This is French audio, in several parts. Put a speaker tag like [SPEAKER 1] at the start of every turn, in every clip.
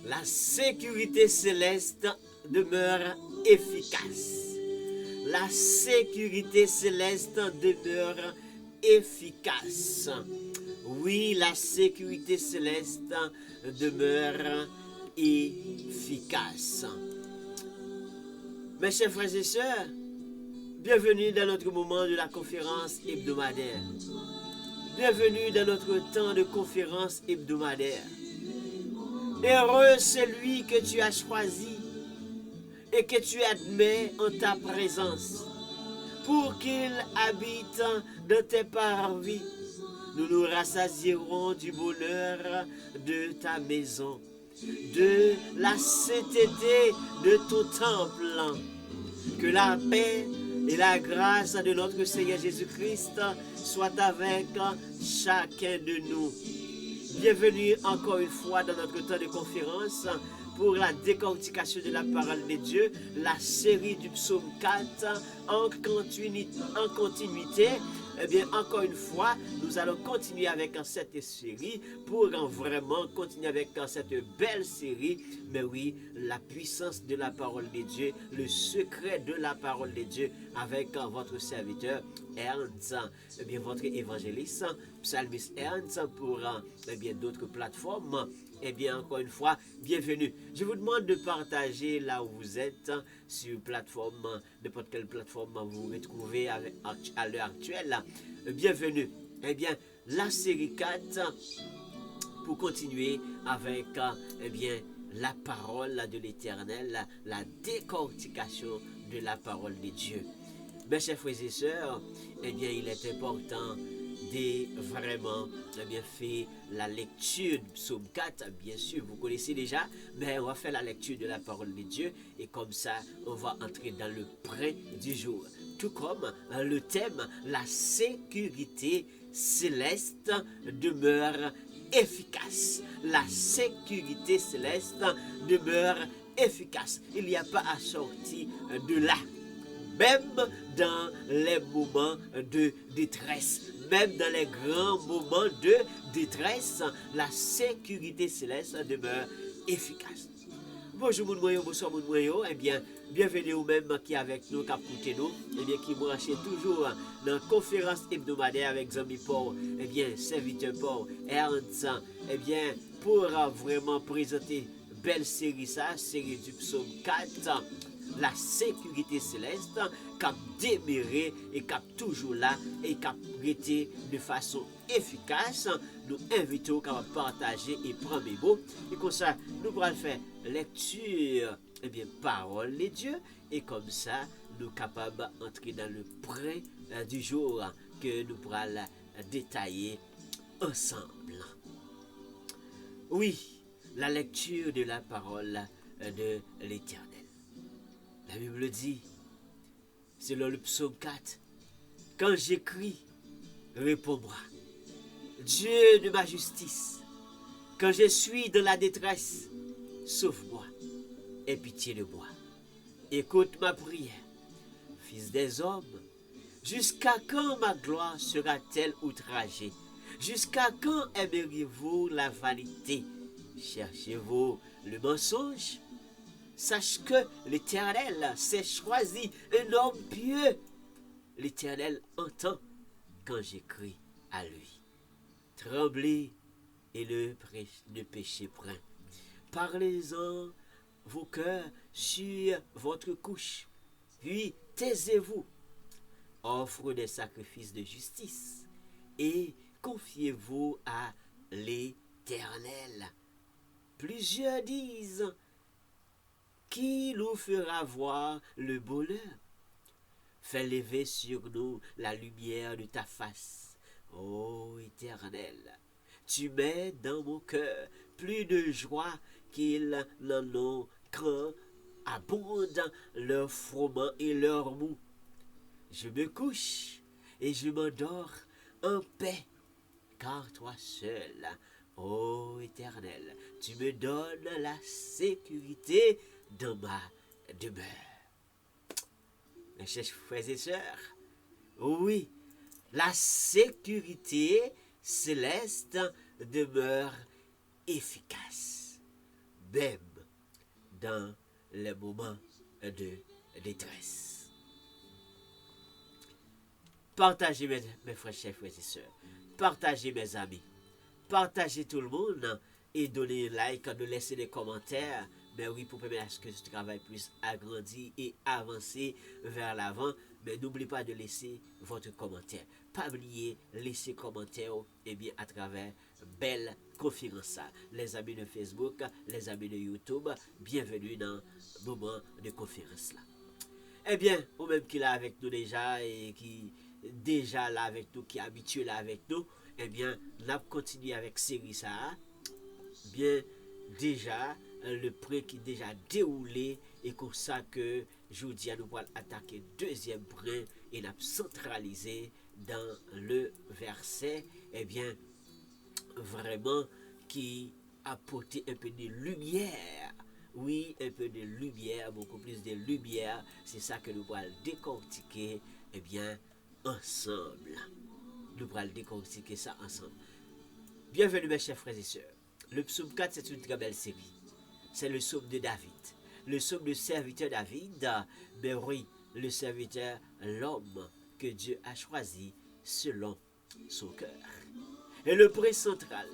[SPEAKER 1] La sécurité céleste demeure efficace. La sécurité céleste demeure efficace. Oui, la sécurité céleste demeure efficace. Mes chers frères et sœurs, bienvenue dans notre moment de la conférence hebdomadaire. Bienvenue dans notre temps de conférence hebdomadaire. Heureux celui que tu as choisi et que tu admets en ta présence pour qu'il habite dans tes parvis. Nous nous rassasierons du bonheur de ta maison, de la sainteté de ton temple. Que la paix et la grâce de notre Seigneur Jésus-Christ soient avec chacun de nous. Bienvenue encore une fois dans notre temps de conférence pour la décortication de la parole de Dieu, la série du psaume 4 en continuité. Eh bien, encore une fois, nous allons continuer avec cette série pour vraiment continuer avec cette belle série. Mais oui, la puissance de la parole de Dieu, le secret de la parole de Dieu avec votre serviteur Ernst, eh bien, votre évangéliste, psalmiste Ernst pour eh bien, d'autres plateformes. Eh bien, encore une fois, bienvenue. Je vous demande de partager là où vous êtes, sur plateforme, n'importe quelle plateforme vous vous retrouvez à l'heure actuelle. Bienvenue. Eh bien, la série 4, pour continuer avec, eh bien, la parole de l'Éternel, la décortication de la parole de Dieu. Mes chers frères et sœurs, eh bien, il est important de vraiment bien faire la lecture du psaume 4. Bien sûr, vous connaissez déjà, mais on va faire la lecture de la parole de Dieu et comme ça, on va entrer dans le prêt du jour. Tout comme le thème, la sécurité céleste demeure efficace. La sécurité céleste demeure efficace. Il n'y a pas à sortir de là. Même dans les moments de détresse, même dans les grands moments de détresse, la sécurité céleste demeure efficace. Bonjour mon moyen, bonsoir mon moyen, eh bien, bienvenue au même qui est avec nous, qui écoute nous, eh bien, qui branche toujours dans la conférence hebdomadaire avec Zami Paul, eh bien, serviteur Paul, Ernst, eh bien, pour vraiment présenter belle série ça, série du psaume 4, la sécurité céleste, cap déméré et cap toujours là et cap été de façon efficace. Nous invitons à partager et prendre mes mots. Et comme ça, nous pourrons faire lecture, et bien, parole de Dieu. Et comme ça, nous capables d'entrer dans le prêt du jour que nous pourrons détailler ensemble. Oui, la lecture de la parole de l'Éternel. La Bible dit, selon le psaume 4, quand j'écris, réponds-moi. Dieu de ma justice, quand je suis dans la détresse, sauve-moi, aie pitié de moi. Écoute ma prière, fils des hommes. Jusqu'à quand ma gloire sera-t-elle outragée? Jusqu'à quand aimeriez-vous la vanité? Cherchez-vous le mensonge? Sache que l'Éternel s'est choisi un homme pieux. L'Éternel entend quand j'écris à lui. Tremblez et le péché prend. Parlez-en vos cœurs sur votre couche. Puis taisez-vous. Offre des sacrifices de justice et confiez-vous à l'Éternel. Plusieurs disent, qui nous fera voir le bonheur? Fais lever sur nous la lumière de ta face. Ô Éternel, tu mets dans mon cœur plus de joie qu'ils n'en ont quand abondent leur froment et leur mou. Je me couche et je m'endors en paix, car toi seul, ô Éternel, tu me donnes la sécurité dans ma demeure. Mes chers frères et sœurs, oui, la sécurité céleste demeure efficace. même dans les moments de détresse. Partagez mes frères, chers frères et sœurs. Partagez mes amis. Partagez tout le monde et donnez un like, de laisser des commentaires. Mais oui, pour permettre à ce que ce travail puisse agrandir et avancer vers l'avant. Mais n'oubliez pas de laisser votre commentaire. Pas oublier, laisser commentaire à travers belle conférence. Les amis de Facebook, les amis de YouTube, bienvenue dans le moment de conférence là. Eh bien, ou même qui est là avec nous déjà et qui déjà là avec nous, qui est habitué là avec nous, eh bien, on a continué avec série ça. Bien, déjà, le prêt qui est déjà déroulé et comme ça que je vous dis à nous allons attaquer deuxième prêt et nous centralisé dans le verset, eh bien, vraiment qui apporter un peu de lumière. Oui, un peu de lumière, beaucoup plus de lumière. C'est ça que nous allons décortiquer, eh bien, ensemble. Nous allons décortiquer ça ensemble. Bienvenue mes chers frères et sœurs. Le psaume 4, c'est une très belle série. C'est le psaume de David. Le psaume de serviteur David, mais oui, le serviteur, l'homme que Dieu a choisi selon son cœur. Et le prêt central,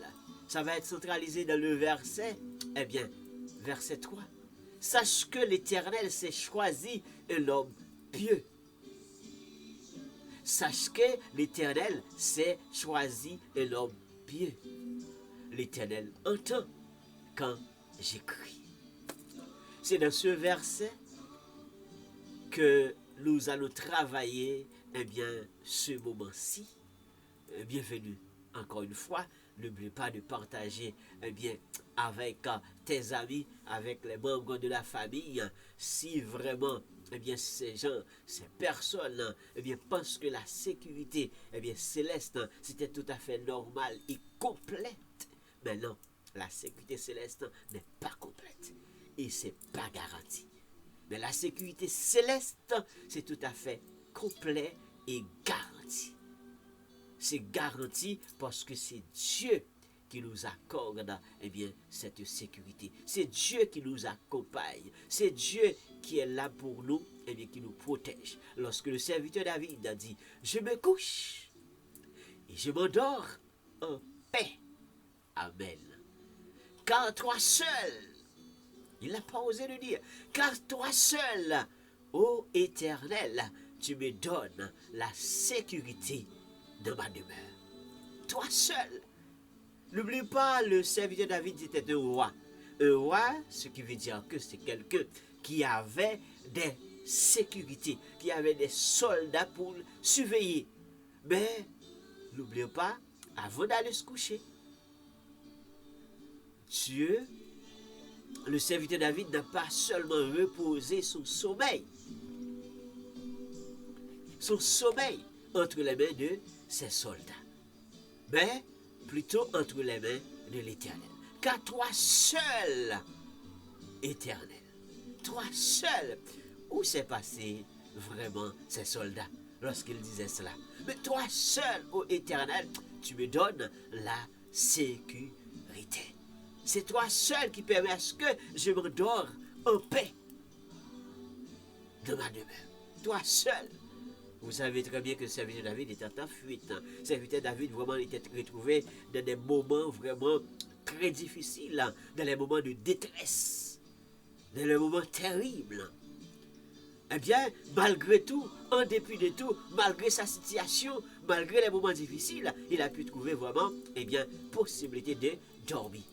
[SPEAKER 1] ça va être centralisé dans le verset, eh bien, verset 3. Sache que l'Éternel s'est choisi un homme pieux. Sache que l'Éternel s'est choisi un homme pieux. L'Éternel entend quand j'écris. C'est dans ce verset que nous allons travailler, eh bien, ce moment-ci. Bienvenue encore une fois. N'oublie pas de partager, eh bien, avec tes amis, avec les membres de la famille. Si vraiment, eh bien, ces gens, ces personnes, eh bien, pensent que la sécurité, eh bien, céleste, c'était tout à fait normal et complète. Mais non, la sécurité céleste n'est pas complète et c'est pas garanti. Mais la sécurité céleste, c'est tout à fait complet et garanti. C'est garanti parce que c'est Dieu qui nous accorde, eh bien, cette sécurité. C'est Dieu qui nous accompagne. C'est Dieu qui est là pour nous, eh bien, qui nous protège. Lorsque le serviteur David a dit, je me couche et je m'endors en paix. Amen. Car toi seul, il n'a pas osé le dire, car toi seul, ô Éternel, tu me donnes la sécurité de ma demeure. Toi seul. N'oublie pas, le serviteur David était un roi. Un roi, ce qui veut dire que c'est quelqu'un qui avait des sécurités, qui avait des soldats pour le surveiller. Mais, n'oubliez pas, avant d'aller se coucher, Dieu, le serviteur David n'a pas seulement reposé son sommeil entre les mains de ses soldats, mais plutôt entre les mains de l'Éternel. Car toi seul, Éternel, toi seul, où s'est passé vraiment ces soldats lorsqu'ils disaient cela? Mais toi seul, ô Éternel, tu me donnes la sécurité. C'est toi seul qui permet à ce que je m'endors en paix dans ma demeure. Toi seul. Vous savez très bien que le serviteur David était en fuite. Le serviteur David vraiment était retrouvé dans des moments vraiment très difficiles, dans les moments de détresse, dans les moments terribles. Eh bien, malgré tout, en dépit de tout, malgré sa situation, malgré les moments difficiles, il a pu trouver vraiment, eh bien, possibilité de dormir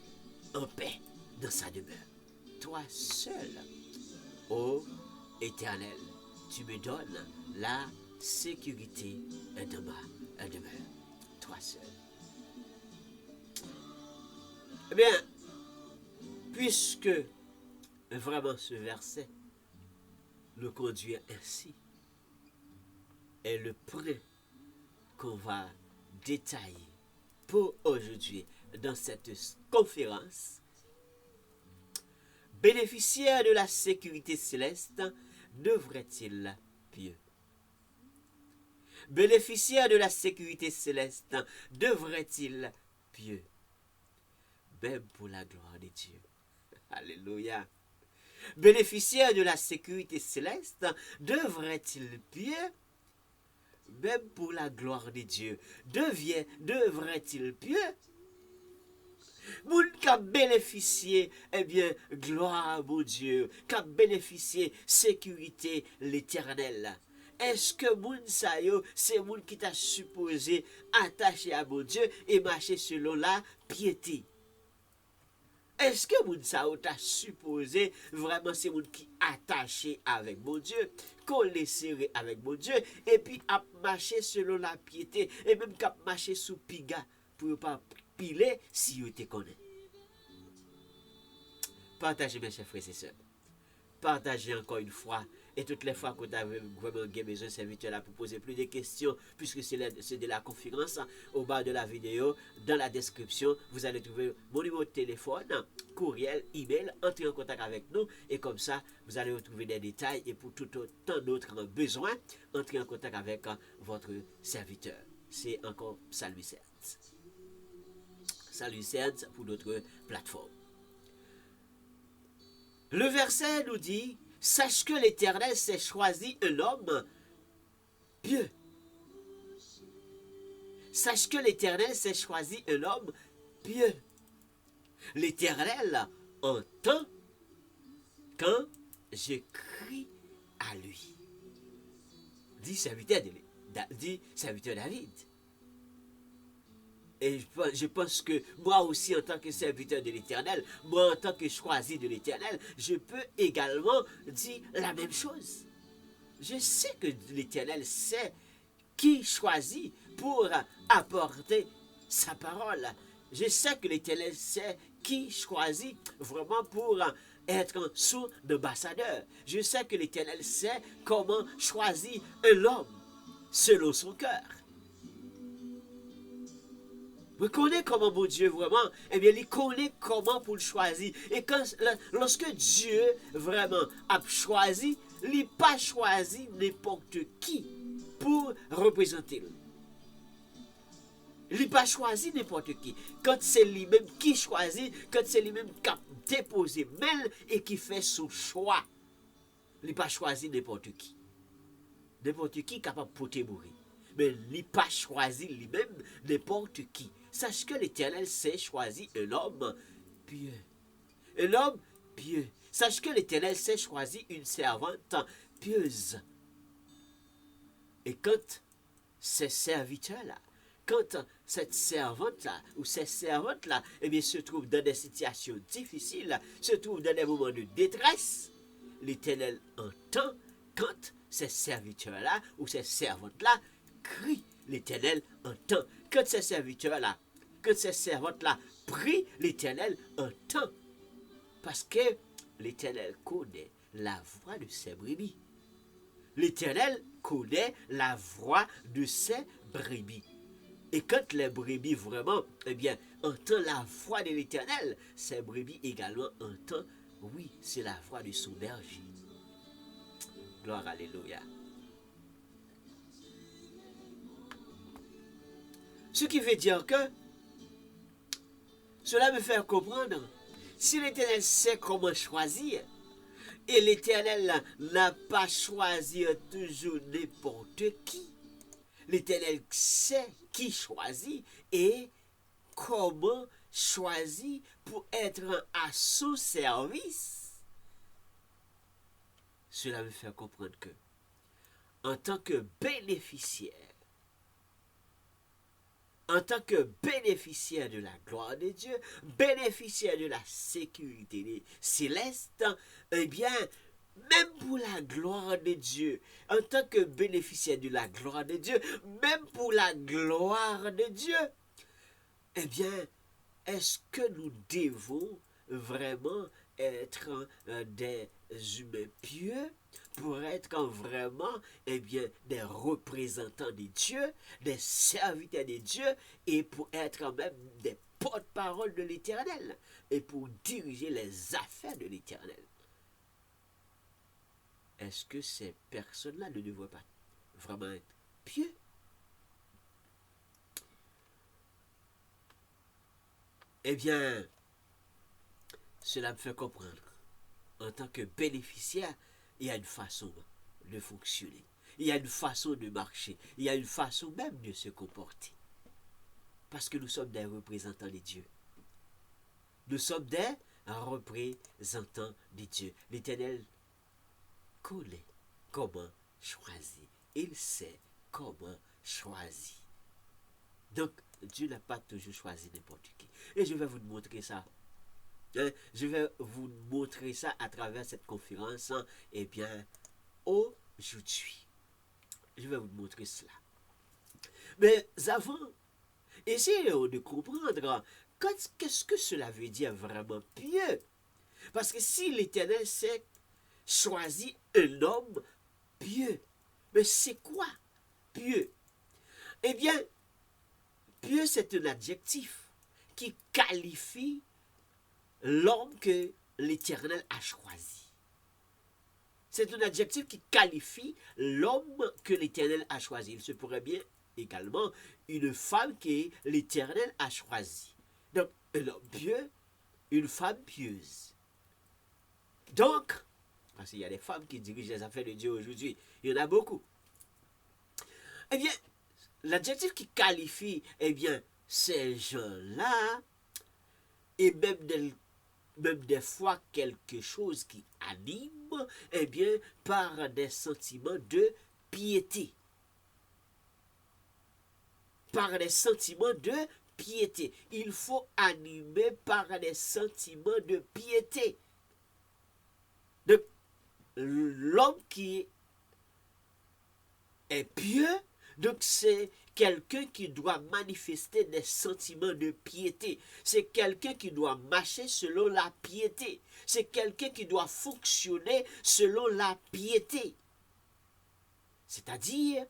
[SPEAKER 1] en paix dans sa demeure. Toi seul, ô Éternel, tu me donnes la sécurité de ma demeure. Toi seul. Eh bien, puisque vraiment ce verset nous conduit ainsi, est le point qu'on va détailler pour aujourd'hui dans cette conférence. Bénéficiaire de la sécurité céleste, devrait-il pieux? Bénéficiaire de la sécurité céleste, devrait-il pieux? Même pour la gloire de Dieu. Alléluia. Bénéficiaire de la sécurité céleste, devrait-il pieux, même pour la gloire de Dieu? Devrait-il pieux? Moun qui a bénéficié, eh bien, gloire à mon Dieu, qui a bénéficié sécurité l'éternel. Est-ce que moun sa yo, c'est moun qui t'a supposé attaché à mon Dieu et marcher selon la piété? Est-ce que moun sa yo t'a supposé vraiment c'est moun qui attaché avec mon Dieu, collé serré avec mon Dieu, et puis a marché selon la piété, et même qu'à marcher sous piga pour pas piler si vous te connaissez. Partagez mes chers frères et sœurs. Partagez encore une fois. Et toutes les fois que vous avez vraiment besoin de serviteur là pour poser plus de questions, puisque c'est de la conférence, au bas de la vidéo, dans la description, vous allez trouver mon numéro de téléphone, courriel, email, entrez en contact avec nous, et comme ça, vous allez retrouver des détails, et pour tout autant d'autres besoins, entrez en contact avec votre serviteur. C'est encore Salut Certes. Salut Certes pour d'autres plateformes. Le verset nous dit: sache que l'Éternel s'est choisi un homme pieux. Sache que l'Éternel s'est choisi un homme pieux. L'Éternel entend quand je crie à lui. Dit serviteur David. Et je pense que moi aussi, en tant que serviteur de l'Éternel, moi en tant que choisi de l'Éternel, je peux également dire la même chose. Je sais que l'Éternel sait qui choisit pour apporter sa parole. Je sais que l'Éternel sait qui choisit vraiment pour être son ambassadeur. Je sais que l'Éternel sait comment choisir un homme selon son cœur. Vous connaissez comment mon Dieu vraiment, eh bien, il connaît comment pour le choisir. Et lorsque Dieu vraiment a choisi, il n'a pas choisi n'importe qui pour représenter. Il n'a pas choisi n'importe qui. Quand c'est lui-même qui choisit, quand c'est lui-même qui a déposé mail et qui fait son choix, il n'a pas choisi n'importe qui. N'importe qui est capable de porter mourir. Mais il n'a pas choisi lui-même n'importe qui. Sache que l'Éternel s'est choisi un homme pieux. Un homme pieux. Sache que l'Éternel s'est choisi une servante pieuse. Et quand ces serviteurs-là, quand cette servante-là, ou ces servantes-là, eh bien, se trouvent dans des situations difficiles, se trouvent dans des moments de détresse, l'Éternel entend quand ces serviteurs-là, ou ces servantes-là, crient. L'Éternel entend. Quand ces serviteurs-là, quand ces servantes-là prient, l'Éternel entend. Parce que l'Éternel connaît la voix de ses brebis. L'Éternel connaît la voix de ses brebis. Et quand les brebis vraiment, eh bien, entendent la voix de l'Éternel, ces brebis également entendent, oui, c'est la voix de son berger. Gloire, alléluia. Ce qui veut dire que cela me fait comprendre, si l'Éternel sait comment choisir, et l'Éternel n'a pas choisi toujours n'importe qui, l'Éternel sait qui choisit et comment choisir pour être à son service. Cela me fait comprendre que, en tant que bénéficiaire de la gloire de Dieu, bénéficiaire de la sécurité céleste, eh bien, même pour la gloire de Dieu, en tant que bénéficiaire de la gloire de Dieu, même pour la gloire de Dieu, eh bien, est-ce que nous devons vraiment être des humains pieux pour être vraiment, eh bien, des représentants de Dieu, des serviteurs de Dieu, et pour être même des porte-parole de l'Éternel, et pour diriger les affaires de l'Éternel? Est-ce que ces personnes-là ne devraient pas vraiment être pieux? Eh bien, cela me fait comprendre, en tant que bénéficiaire, il y a une façon de fonctionner. Il y a une façon de marcher. Il y a une façon même de se comporter. Parce que nous sommes des représentants de Dieu. Nous sommes des représentants de Dieu. L'Éternel connaît comment choisir. Il sait comment choisir. Donc, Dieu n'a pas toujours choisi n'importe qui. Et je vais vous montrer ça. Je vais vous montrer ça à travers cette conférence. Eh bien, aujourd'hui, je vais vous montrer cela. Mais avant, essayez de comprendre qu'est-ce que cela veut dire vraiment pieux. Parce que si l'Éternel s'est choisi un homme pieux, mais c'est quoi pieux? Eh bien, pieux, c'est un adjectif qui qualifie l'homme que l'Éternel a choisi. C'est un adjectif qui qualifie l'homme que l'Éternel a choisi. Il se pourrait bien également une femme que l'Éternel a choisi. Donc, un homme pieux, une femme pieuse. Donc, parce qu'il y a des femmes qui dirigent les affaires de Dieu aujourd'hui, il y en a beaucoup. Eh bien, l'adjectif qui qualifie, eh bien, ces gens-là, et même des fois quelque chose qui anime, eh bien, par des sentiments de piété. Par des sentiments de piété. Il faut animer par des sentiments de piété. Donc, l'homme qui est pieux, donc c'est quelqu'un qui doit manifester des sentiments de piété. C'est quelqu'un qui doit marcher selon la piété. C'est quelqu'un qui doit fonctionner selon la piété. C'est-à-dire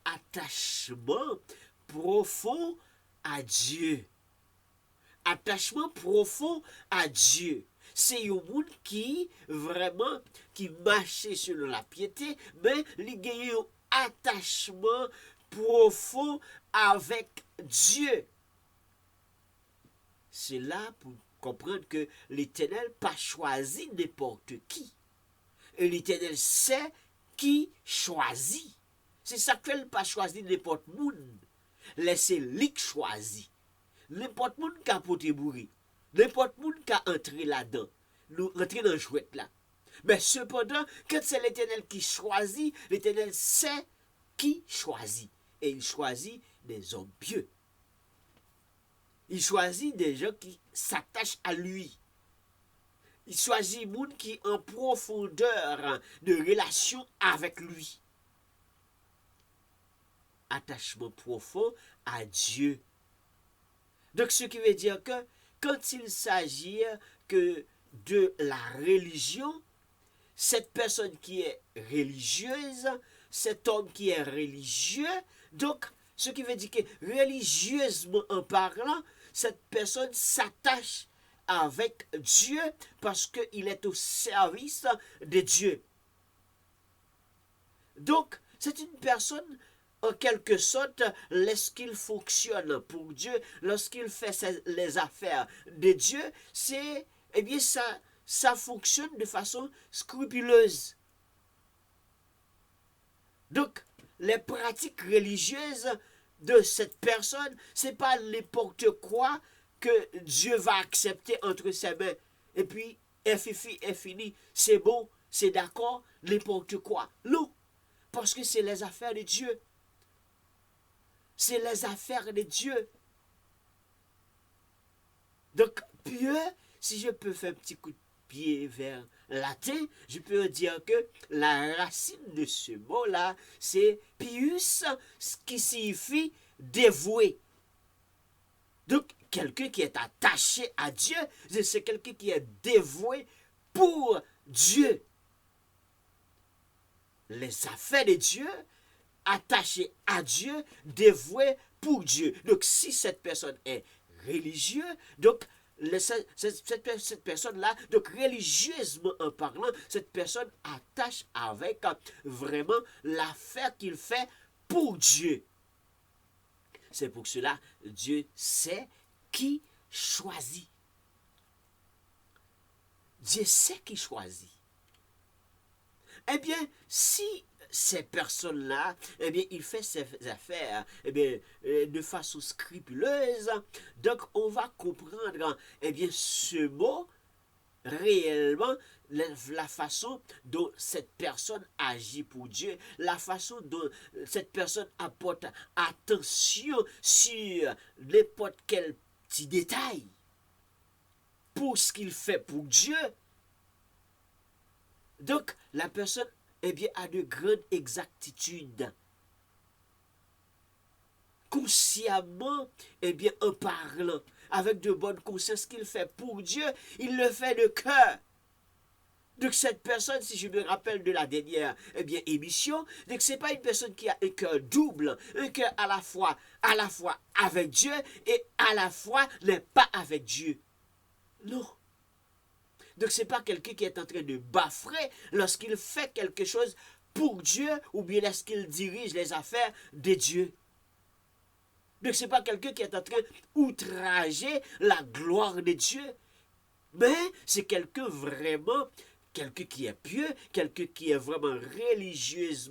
[SPEAKER 1] attachement profond à Dieu. Attachement profond à Dieu. C'est un monde qui vraiment qui marche selon la piété, mais il a un attachement profond avec Dieu. C'est là pour comprendre que l'Éternel n'a pas choisi n'importe qui. Et l'Éternel sait qui choisit. C'est ça qu'elle n'a pas choisi n'importe monde. Laissez-le choisir. N'importe monde qui a porté bourré. N'importe monde qui a entré là-dedans. Nous entrer dans le jouet là. Mais cependant, quand c'est l'Éternel qui choisit, l'Éternel sait qui choisit. Et il choisit des hommes pieux. Il choisit des gens qui s'attachent à lui. Il choisit des gens qui ont en profondeur de relation avec lui. Attachement profond à Dieu. Donc, ce qui veut dire que quand il s'agit que de la religion, cette personne qui est religieuse, cet homme qui est religieux, donc, ce qui veut dire que religieusement en parlant, cette personne s'attache avec Dieu parce qu'il est au service de Dieu. Donc, c'est une personne en quelque sorte, lorsqu'il fonctionne pour Dieu, lorsqu'il fait les affaires de Dieu, c'est, eh bien, ça fonctionne de façon scrupuleuse. Donc, les pratiques religieuses de cette personne, c'est pas n'importe quoi que Dieu va accepter entre ses mains. Et puis, est fini, c'est bon, c'est d'accord, n'importe quoi. Non, parce que c'est les affaires de Dieu. C'est les affaires de Dieu. Donc, pieux, si je peux faire un petit coup de pied vers latin, je peux dire que la racine de ce mot-là, c'est pius, ce qui signifie dévoué. Donc, quelqu'un qui est attaché à Dieu, c'est quelqu'un qui est dévoué pour Dieu. Les affaires de Dieu, attaché à Dieu, dévoué pour Dieu. Donc, si cette personne est religieuse, donc, cette personne-là, donc religieusement en parlant, cette personne attache avec vraiment l'affaire qu'il fait pour Dieu. C'est pour cela, Dieu sait qui choisit. Dieu sait qui choisit. Eh bien, si ces personnes-là, eh bien, il fait ses affaires, eh bien, de façon scrupuleuse, donc on va comprendre, eh bien, ce mot réellement la façon dont cette personne agit pour Dieu, la façon dont cette personne apporte attention sur n'importe quel petit détail pour ce qu'il fait pour Dieu. Donc, la personne, eh bien, a de grandes exactitudes. Consciemment, eh bien, en parlant, avec de bonnes consciences qu'il fait pour Dieu, il le fait de cœur. Donc cette personne, si je me rappelle de la dernière émission, donc c'est pas une personne qui a un cœur double, un cœur à la fois avec Dieu et à la fois n'est pas avec Dieu. Non. Donc c'est pas quelqu'un qui est en train de bafrer lorsqu'il fait quelque chose pour Dieu ou bien lorsqu'il dirige les affaires de Dieu. Donc c'est pas quelqu'un qui est en train d'outrager la gloire de Dieu, mais c'est quelqu'un vraiment, quelqu'un qui est pieux, quelqu'un qui est vraiment religieuse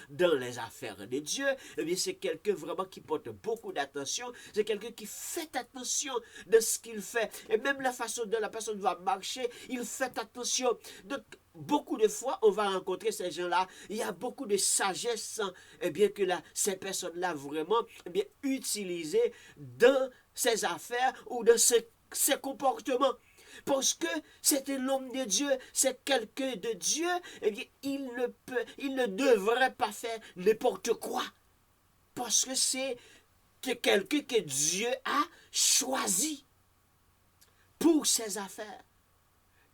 [SPEAKER 1] dans les affaires de Dieu. Eh bien, c'est quelqu'un vraiment qui porte beaucoup d'attention. C'est quelqu'un qui fait attention de ce qu'il fait. Et même la façon dont la personne va marcher, il fait attention. Donc, beaucoup de fois, on va rencontrer ces gens-là. Il y a beaucoup de sagesse, eh bien, que ces personnes-là vraiment, eh bien, utilisées dans ces affaires ou dans ses comportements. Parce que c'est un homme de Dieu, c'est quelqu'un de Dieu, eh bien, il ne devrait pas faire n'importe quoi. Parce que c'est quelqu'un que Dieu a choisi pour ses affaires.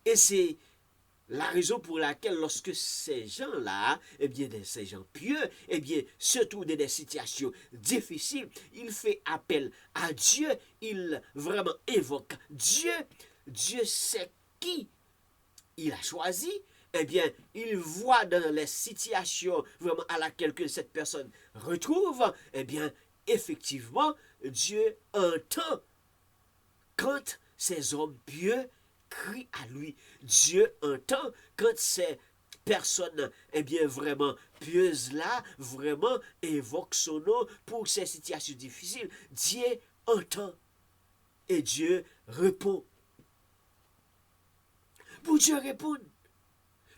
[SPEAKER 1] Et c'est la raison pour laquelle lorsque ces gens-là, eh bien, ces gens pieux, eh bien, se trouvent dans des situations difficiles, il fait appel à Dieu, il vraiment évoque Dieu. Dieu sait qui il a choisi, eh bien, il voit dans les situations vraiment à laquelle cette personne retrouve, eh bien, effectivement, Dieu entend quand ces hommes pieux crient à lui. Dieu entend quand ces personnes, eh bien, vraiment pieuses-là, vraiment évoquent son nom pour ces situations difficiles. Dieu entend et Dieu répond. Pour Dieu répondre.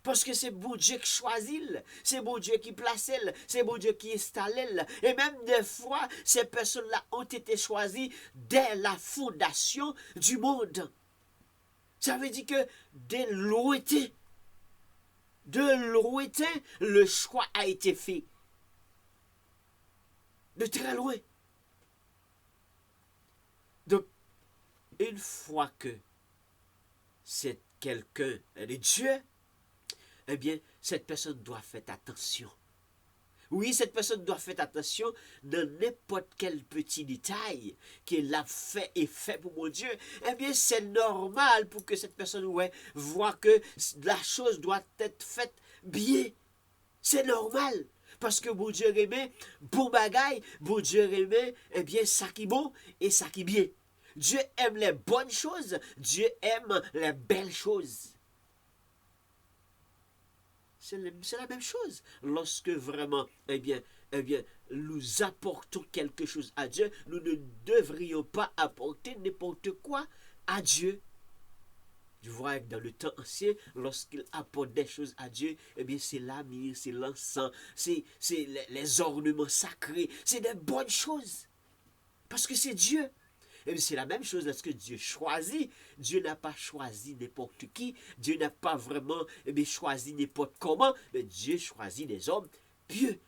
[SPEAKER 1] Parce que c'est bon Dieu qui choisit, c'est bon Dieu qui place, c'est bon Dieu qui installe. Et même des fois, ces personnes-là ont été choisies dès la fondation du monde. Ça veut dire que dès lointain, le choix a été fait. De très loin. Donc, une fois que c'est quelqu'un de Dieu, eh bien, cette personne doit faire attention. Oui, cette personne doit faire attention dans n'importe quel petit détail qu'elle a fait et fait pour mon Dieu. Eh bien, c'est normal pour que cette personne voit que la chose doit être faite bien. C'est normal. Parce que mon Dieu aimé, bon bagaille, mon Dieu aimé, eh bien, ça qui est bon et ça qui est bien. Dieu aime les bonnes choses, Dieu aime les belles choses. C'est la même chose. Lorsque vraiment, eh bien, nous apportons quelque chose à Dieu, nous ne devrions pas apporter n'importe quoi à Dieu. Je vois que dans le temps ancien, lorsqu'il apporte des choses à Dieu, eh bien, c'est la myrrhe, c'est l'encens, c'est les ornements sacrés, c'est des bonnes choses. Parce que c'est Dieu. Et c'est la même chose lorsque Dieu choisit. Dieu n'a pas choisi n'importe qui. Dieu n'a pas vraiment choisi n'importe comment. Mais Dieu choisit des hommes pieux.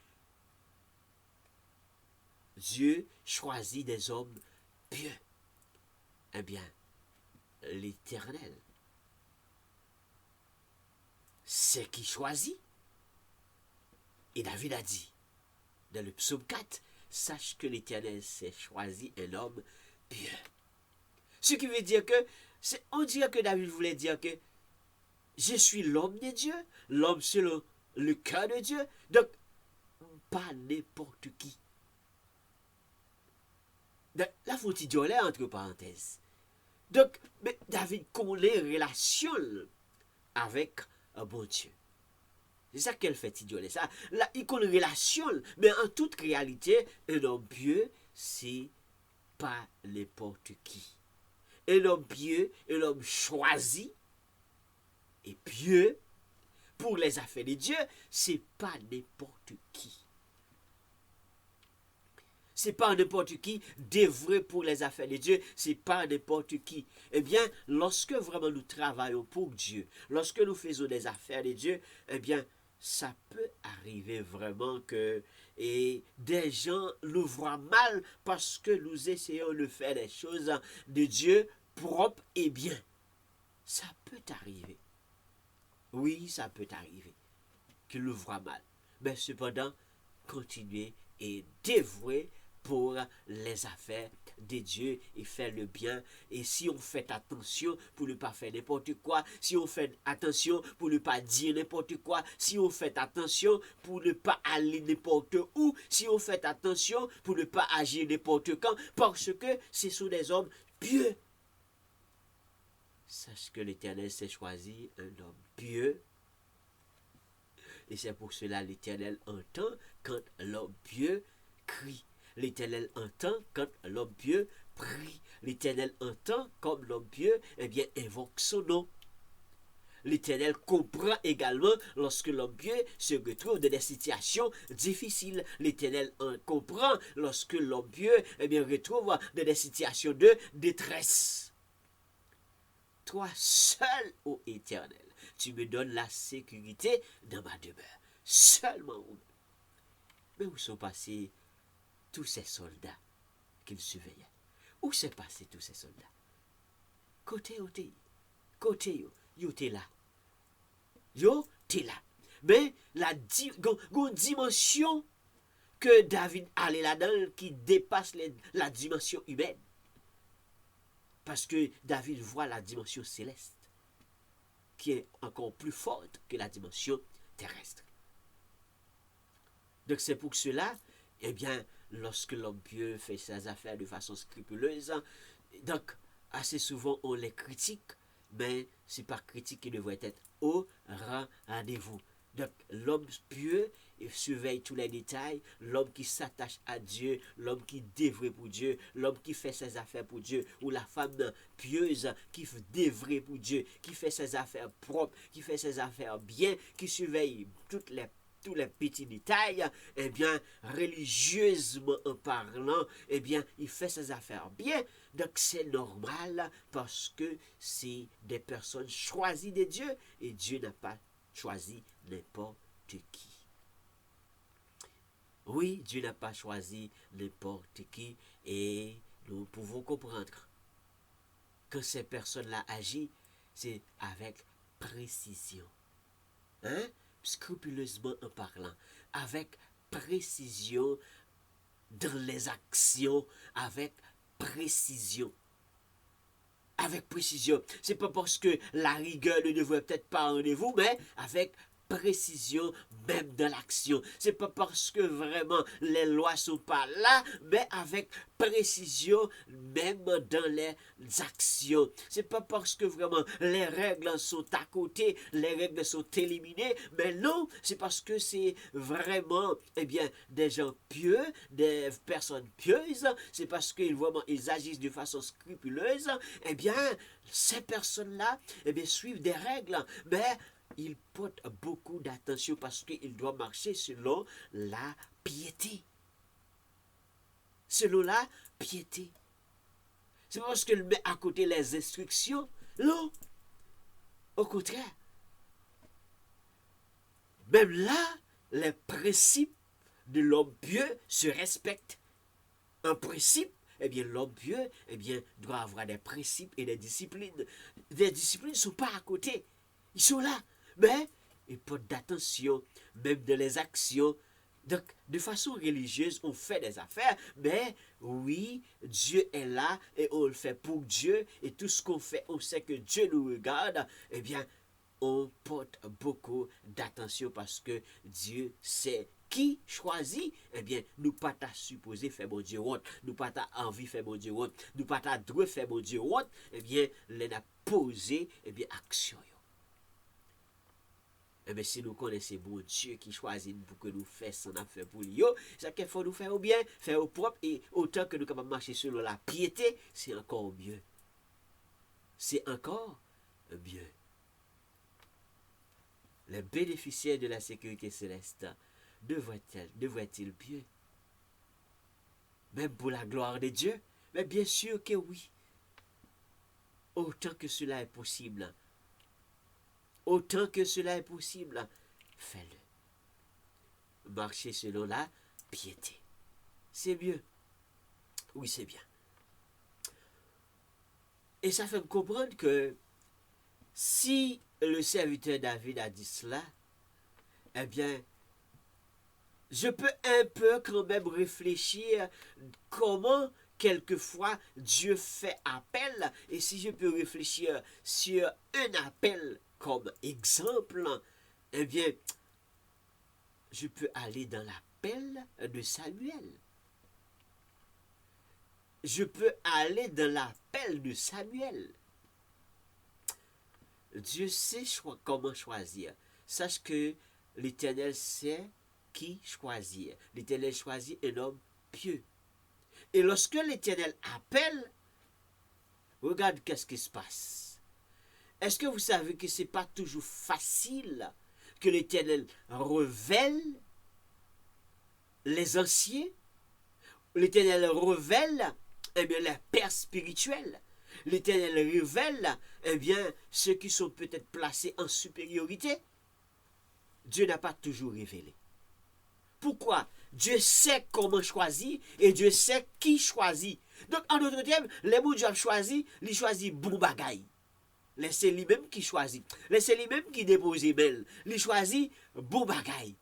[SPEAKER 1] Dieu choisit des hommes pieux. Eh bien, l'Éternel, c'est qui choisit. Et David a dit, dans le psaume 4, sache que l'Éternel s'est choisi un homme pieux. Ce qui veut dire que, on dirait que David voulait dire que je suis l'homme de Dieu, l'homme selon le cœur de Dieu, donc pas n'importe qui. Donc, là, faut-il dire entre parenthèses. Donc, mais David connaît relation avec un bon Dieu. C'est ça qu'elle fait idoler. Ça, là, il connaît relation, mais en toute réalité, un homme pieux, c'est pas n'importe qui. Un homme pieux, un homme choisi et pieux pour les affaires de Dieu, c'est pas n'importe qui. C'est pas n'importe qui, dévoué pour les affaires de Dieu, c'est pas n'importe qui. Eh bien, lorsque vraiment nous travaillons pour Dieu, lorsque nous faisons des affaires de Dieu, eh bien, ça peut arriver vraiment que des gens nous voient mal parce que nous essayons de faire des choses de Dieu propres et bien. Ça peut arriver. Oui, ça peut arriver qu'ils nous voient mal. Mais cependant, continuez et dévouez pour les affaires de Dieu et faire le bien. Et si on fait attention pour ne pas faire n'importe quoi, si on fait attention pour ne pas dire n'importe quoi, si on fait attention pour ne pas aller n'importe où, si on fait attention pour ne pas agir n'importe quand, parce que ce sont des hommes pieux. Sache que l'Éternel s'est choisi un homme pieux. Et c'est pour cela l'Éternel entend quand l'homme pieux crie. L'Éternel entend quand l'homme pieux prie. L'Éternel entend comme l'homme pieux, eh bien, invoque son nom. L'Éternel comprend également lorsque l'homme pieux se retrouve dans des situations difficiles. L'Éternel comprend lorsque l'homme pieux, eh bien, retrouve dans des situations de détresse. Toi seul, ô Éternel, tu me donnes la sécurité dans ma demeure. Seulement où. Mais où sont passés tous ces soldats qu'il surveillait? Où sont passés tous ces soldats? Côté yo t'es là. Yo t'es là. Mais la dimension que David allait là-dedans qui dépasse la dimension humaine. Parce que David voit la dimension céleste qui est encore plus forte que la dimension terrestre. Donc c'est pour cela, eh bien, lorsque l'homme pieux fait ses affaires de façon scrupuleuse, donc assez souvent on les critique, mais c'est par critique qui devrait être au rendez-vous. Donc l'homme pieux surveille tous les détails, l'homme qui s'attache à Dieu, l'homme qui dévoué pour Dieu, l'homme qui fait ses affaires pour Dieu, ou la femme pieuse qui dévoué pour Dieu, qui fait ses affaires propres, qui fait ses affaires bien, qui surveille tous les petits détails, eh bien, religieusement en parlant, eh bien, il fait ses affaires bien. Donc, c'est normal parce que c'est des personnes choisies de Dieu et Dieu n'a pas choisi n'importe qui. Oui, Dieu n'a pas choisi n'importe qui et nous pouvons comprendre que ces personnes-là agissent, c'est avec précision. Hein? Scrupuleusement en parlant, avec précision dans les actions, avec précision. Avec précision. C'est pas parce que la rigueur ne devrait peut-être pas en vous, mais avec précision même dans l'action. C'est pas parce que vraiment les lois sont pas là, mais avec précision même dans les actions. C'est pas parce que vraiment les règles sont à côté, les règles sont éliminées, mais non, c'est parce que c'est vraiment, eh bien, des gens pieux, des personnes pieuses, c'est parce qu'ils vraiment ils agissent de façon scrupuleuse, eh bien, ces personnes-là, eh bien, suivent des règles, mais il porte beaucoup d'attention parce qu'il doit marcher selon la piété. Selon la piété. C'est parce qu'il met à côté les instructions. Non. Au contraire. Même là, les principes de l'homme pieux se respectent. Un principe, eh bien, l'homme pieux, eh bien, doit avoir des principes et des disciplines. Les disciplines ne sont pas à côté. Ils sont là. Mais il porte d'attention, même dans les actions. Donc, de façon religieuse, on fait des affaires, mais oui, Dieu est là et on le fait pour Dieu. Et tout ce qu'on fait, on sait que Dieu nous regarde. Eh bien, on porte beaucoup d'attention parce que Dieu sait qui choisit, eh bien, nous pas ta supposé faire bon Dieu autre, nous pas ta envie faire bon Dieu autre, nous pas ta droit faire bon Dieu autre, eh bien, les a posé, eh bien, action. Eh bien, si nous connaissons bon Dieu qui choisit pour que nous fassions son affaire pour lui, c'est qu'il faut nous faire au bien, faire au propre, et autant que nous capables de marcher selon la piété, c'est encore mieux. C'est encore mieux. Les bénéficiaires de la sécurité céleste devraient-ils mieux? Même pour la gloire de Dieu? Mais bien sûr que oui. Autant que cela est possible. Autant que cela est possible, fais-le. Marcher selon la piété. C'est mieux. Oui, c'est bien. Et ça fait me comprendre que si le serviteur David a dit cela, eh bien, je peux un peu quand même réfléchir comment quelquefois Dieu fait appel, et si je peux réfléchir sur un appel comme exemple, eh bien, je peux aller dans l'appel de Samuel. Je peux aller dans l'appel de Samuel. Dieu sait comment choisir. Sache que l'Éternel sait qui choisir. L'Éternel choisit un homme pieux. Et lorsque l'Éternel appelle, regarde qu'est-ce qui se passe. Est-ce que vous savez que ce n'est pas toujours facile que l'Éternel révèle les anciens? L'Éternel révèle eh bien, les pères spirituels. L'Éternel révèle eh bien, ceux qui sont peut-être placés en supériorité. Dieu n'a pas toujours révélé. Pourquoi? Dieu sait comment choisir et Dieu sait qui choisit. Donc, en d'autres termes, les mots Dieu a choisi, il choisit bon bagaille. C'est lui-même qui choisit. C'est lui-même qui dépose mail. Il choisit bon bagaille.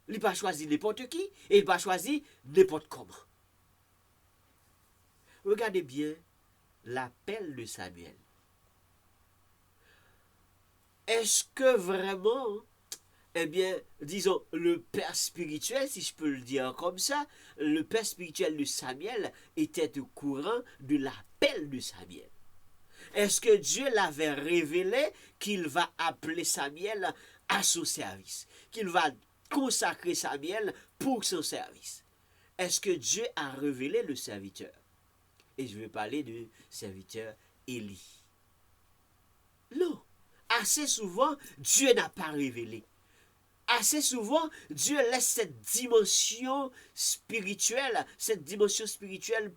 [SPEAKER 1] Il n'a pas choisi n'importe qui et il n'a pas choisi n'importe comment. Regardez bien l'appel de Samuel. Est-ce que vraiment, eh bien, disons, le père spirituel, si je peux le dire comme ça, le père spirituel de Samuel était au courant de l'appel de Samuel? Est-ce que Dieu l'avait révélé qu'il va appeler Samuel à son service? Qu'il va consacrer Samuel pour son service? Est-ce que Dieu a révélé le serviteur? Et je vais parler du serviteur Élie. Non. Assez souvent, Dieu n'a pas révélé. Assez souvent, Dieu laisse cette dimension spirituelle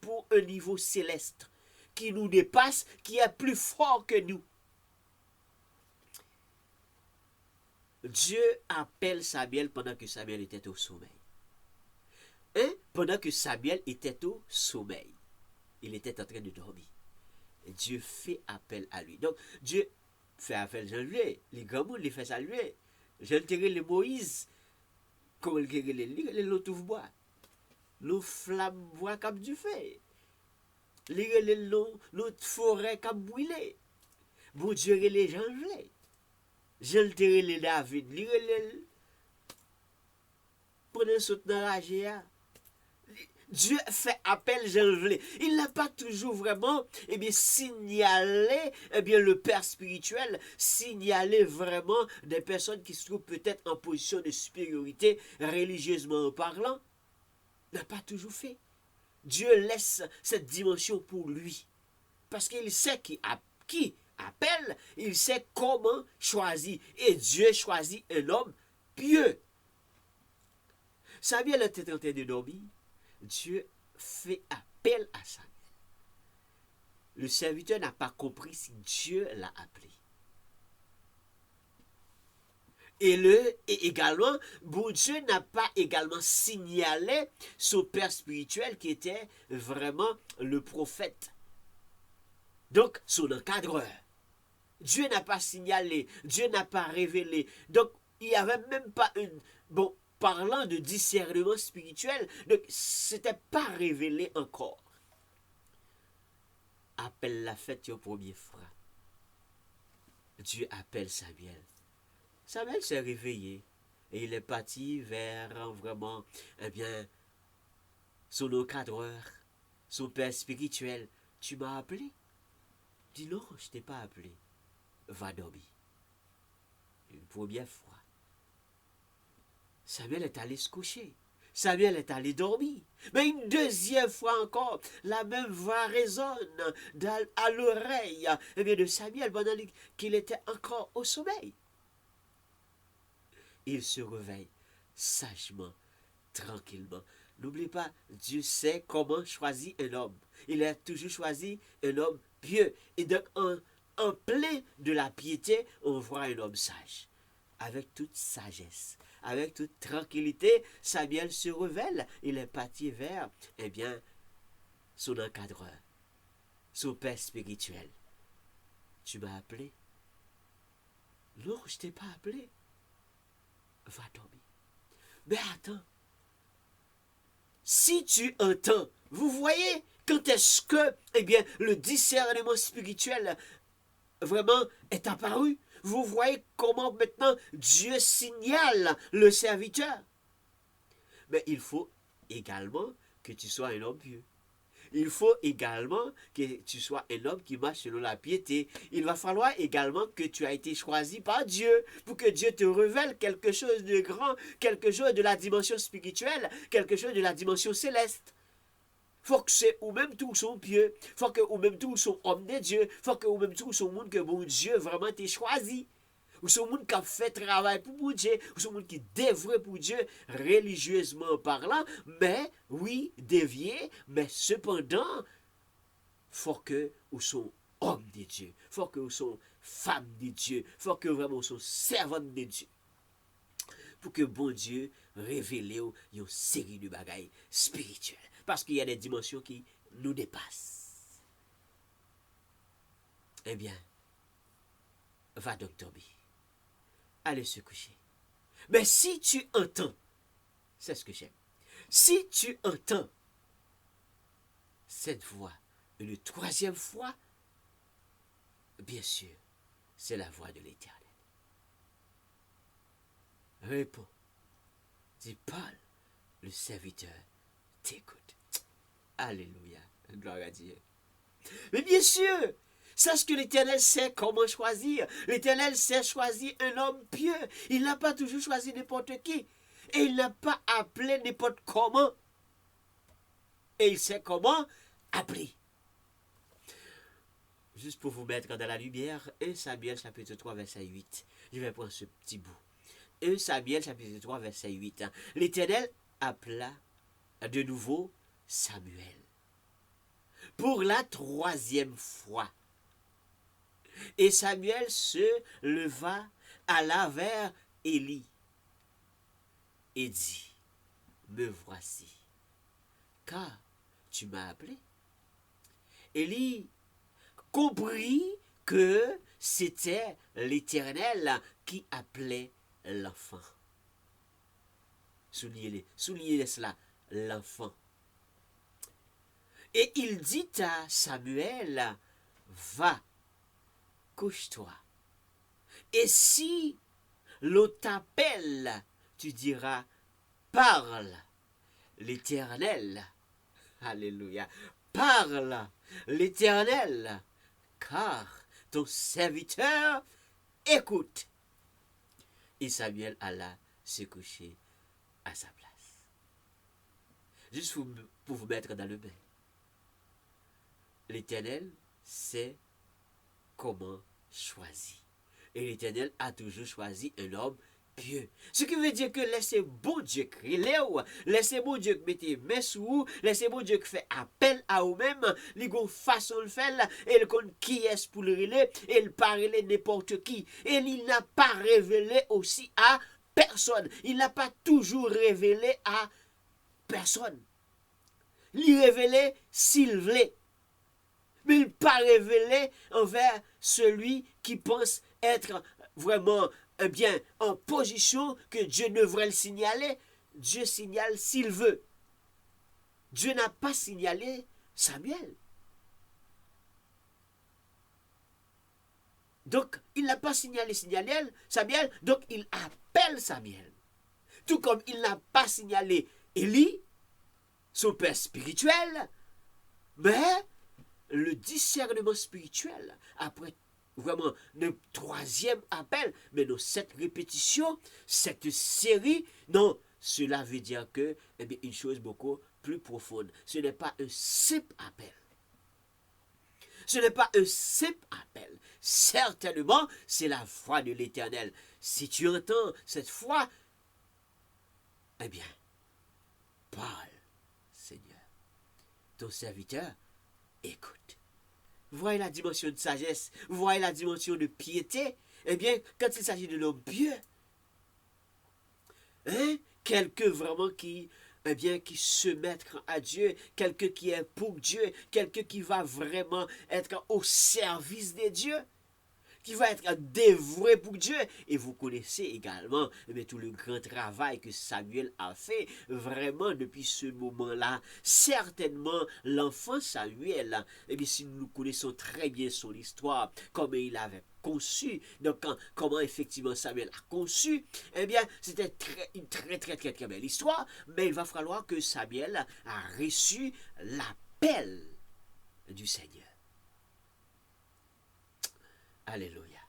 [SPEAKER 1] pour un niveau céleste qui nous dépasse, qui est plus fort que nous. Dieu appelle Samuel pendant que Samuel était au sommeil. Pendant que Samuel était au sommeil. Il était en train de dormir. Et Dieu fait appel à lui. Donc, Dieu fait appel à lui. Les grands monde, les fait saluer. Je le dirai le Moïse. Comment il dirait les l'autre bois. L'eau flamme bois comme du feu. L'autre forêt comme brûlé. Bon Dieu, les gens voulaient. Je le dirai les David. Prenez saut dans la GA. Dieu fait appel, je le voulais. Il n'a pas toujours vraiment signalé le père spirituel, signalé vraiment des personnes qui se trouvent peut-être en position de supériorité religieusement parlant. N'a pas toujours fait. Dieu laisse cette dimension pour lui. Parce qu'il sait qui appelle, il sait comment choisir. Et Dieu choisit un homme pieux. Samuel était en train de dormir. Dieu fait appel à Samuel. Le serviteur n'a pas compris si Dieu l'a appelé. Et également, bon Dieu n'a pas également signalé son père spirituel qui était vraiment le prophète. Donc, son encadreur. Dieu n'a pas signalé, Dieu n'a pas révélé. Donc, il n'y avait même pas une... Bon, parlant de discernement spirituel, donc c'était pas révélé encore. Appelle la fête au premier fois. Dieu appelle Samuel. Samuel s'est réveillé. et il est parti vers vraiment, eh bien, son encadreur, son père spirituel. Tu m'as appelé? Dis non, je t'ai pas appelé. Va dormir. Une première fois. Samuel est allé se coucher. Samuel est allé dormir. Mais une deuxième fois encore, la même voix résonne à l'oreille de Samuel pendant qu'il était encore au sommeil. Il se réveille sagement, tranquillement. N'oublie pas, Dieu sait comment choisir un homme. Il a toujours choisi un homme pieux. Et donc, en plein de la piété, on voit un homme sage. Avec toute sagesse, avec toute tranquillité, Samuel se révèle. Il est parti vers, eh bien, son encadreur, son père spirituel. Tu m'as appelé? Non, je ne t'ai pas appelé. Va dormir. Mais attends. Si tu entends, vous voyez, quand est-ce que, eh bien, le discernement spirituel vraiment est apparu? Vous voyez comment maintenant Dieu signale le serviteur. Mais il faut également que tu sois un homme pieux. Il faut également que tu sois un homme qui marche selon la piété. Il va falloir également que tu aies été choisi par Dieu pour que Dieu te révèle quelque chose de grand, quelque chose de la dimension spirituelle, quelque chose de la dimension céleste. Faut que c'est ou même tous sont pieux, faut que ou même tous sont hommes de Dieu, faut que ou même tous sont monde que bon Dieu vraiment t'a choisi. Ou sont monde qui a fait travail pour Dieu, ou sont monde qui dévoué pour Dieu religieusement parlant, mais oui, dévié, mais cependant, faut que ou sont hommes de Dieu, faut que ou sont femmes de Dieu, faut que vraiment ou sont servantes de Dieu. Pour que bon Dieu révèle une série de bagailles spirituelles. Parce qu'il y a des dimensions qui nous dépassent. Eh bien, va donc dormir. Allez se coucher. Mais si tu entends, c'est ce que j'aime, si tu entends cette voix une troisième fois, bien sûr, c'est la voix de l'Éternel. Réponds. Dis, parle, le serviteur t'écoute. Alléluia, gloire à Dieu. Mais bien sûr, sache que l'Éternel sait comment choisir. L'Éternel sait choisir un homme pieux. Il n'a pas toujours choisi n'importe qui. Et il n'a pas appelé n'importe comment. Et il sait comment appeler. Juste pour vous mettre dans la lumière, 1 Samuel chapitre 3 verset 8. Je vais prendre ce petit bout. 1 Samuel chapitre 3 verset 8. L'Éternel appela de nouveau Samuel pour la troisième fois. Et Samuel se leva, alla vers Élie et dit, me voici, car tu m'as appelé. Élie comprit que c'était l'Éternel qui appelait l'enfant. Soulignez cela, l'enfant. Et il dit à Samuel, va, couche-toi. Et si l'on t'appelle, tu diras, parle, l'Éternel. Alléluia. Parle, l'Éternel, car ton serviteur écoute. Et Samuel alla se coucher à sa place. Juste pour vous mettre dans le bain. L'Éternel sait comment choisir. Et l'Éternel a toujours choisi un homme pieux. Ce qui veut dire que laissez bon Dieu crier, laissez bon Dieu mettre main sur vous, laissez bon Dieu fait appel à vous-même, les gon façon le faire, et le con qui est pour le relais, et il pas relais n'importe qui. Et il n'a pas révélé aussi à personne. Il n'a pas toujours révélé à personne. Il révélé s'il voulait. Mais il n'a pas révélé envers celui qui pense être vraiment bien en position que Dieu devrait le signaler. Dieu signale s'il veut. Dieu n'a pas signalé Samuel. Donc, il n'a pas signalé Samuel, donc il appelle Samuel. tout comme il n'a pas signalé Élie, son père spirituel, mais le discernement spirituel, après vraiment le troisième appel, mais dans cette répétition, cette série, non, cela veut dire que, eh bien, une chose beaucoup plus profonde. Ce n'est pas un simple appel. Ce n'est pas un simple appel. Certainement, c'est la voix de l'Éternel. Si tu entends cette voix, eh bien, parle, Seigneur. Ton serviteur, écoute. Voyez la dimension de sagesse, voyez la dimension de piété. Eh bien, quand il s'agit de l'homme pieux, hein, quelqu'un vraiment qui, eh bien, qui se mettra à Dieu, quelqu'un qui est pour Dieu, quelqu'un qui va vraiment être au service de Dieu, qui va être dévoué pour Dieu. Et vous connaissez également tout le grand travail que Samuel a fait vraiment depuis ce moment-là. Certainement, l'enfant Samuel, si nous connaissons très bien son histoire, comment il avait conçu, donc comment effectivement Samuel a conçu, eh bien, c'était une très belle histoire, mais il va falloir que Samuel a reçu l'appel du Seigneur. Alléluia.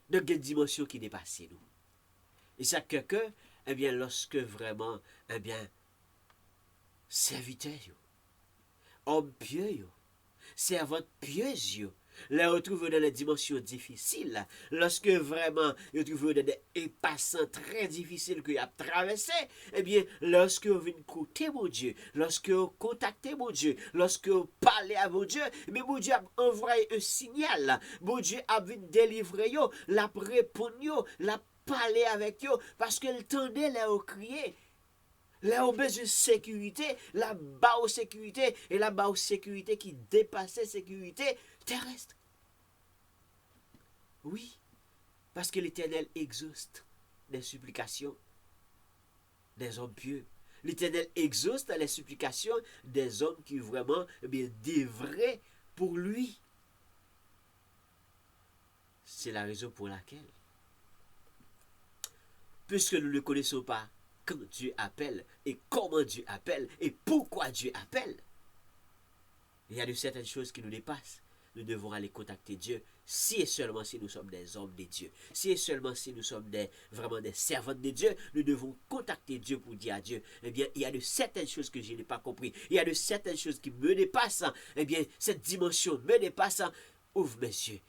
[SPEAKER 1] Donc, il y a une dimension qui dépasse nous. Et ça, quelqu'un, eh bien, lorsque vraiment, eh bien, serviteur, homme pieux, servante pieuse, les retrouve dans des dimensions difficiles, lorsque vraiment ils trouvent dans des passants très difficiles qu'il a traversé, eh bien, lorsque vous venez écouter mon Dieu, lorsque vous contactez mon Dieu, lorsque vous parlez à mon Dieu, mais mon Dieu a envoyé un signal, mon Dieu a venu délivrer, la répondre, la parler avec vous, parce qu'il tendait les crier. Là, on besoin de sécurité, la bas sécurité, et la bas sécurité qui dépassait sécurité terrestre. Oui, parce que l'Éternel exauce les supplications des hommes pieux. L'Éternel exauce les supplications des hommes qui vraiment dévraient pour lui. C'est la raison pour laquelle, puisque nous ne le connaissons pas, quand Dieu appelle, et comment Dieu appelle, et pourquoi Dieu appelle, il y a de certaines choses qui nous dépassent. Nous devons aller contacter Dieu, si et seulement si nous sommes des hommes de Dieu. Si et seulement si nous sommes vraiment des servantes de Dieu, nous devons contacter Dieu pour dire à Dieu, eh bien, il y a de certaines choses que je n'ai pas compris. Il y a de certaines choses qui me dépassent. Eh bien, cette dimension me dépasse. Ouvre mes yeux.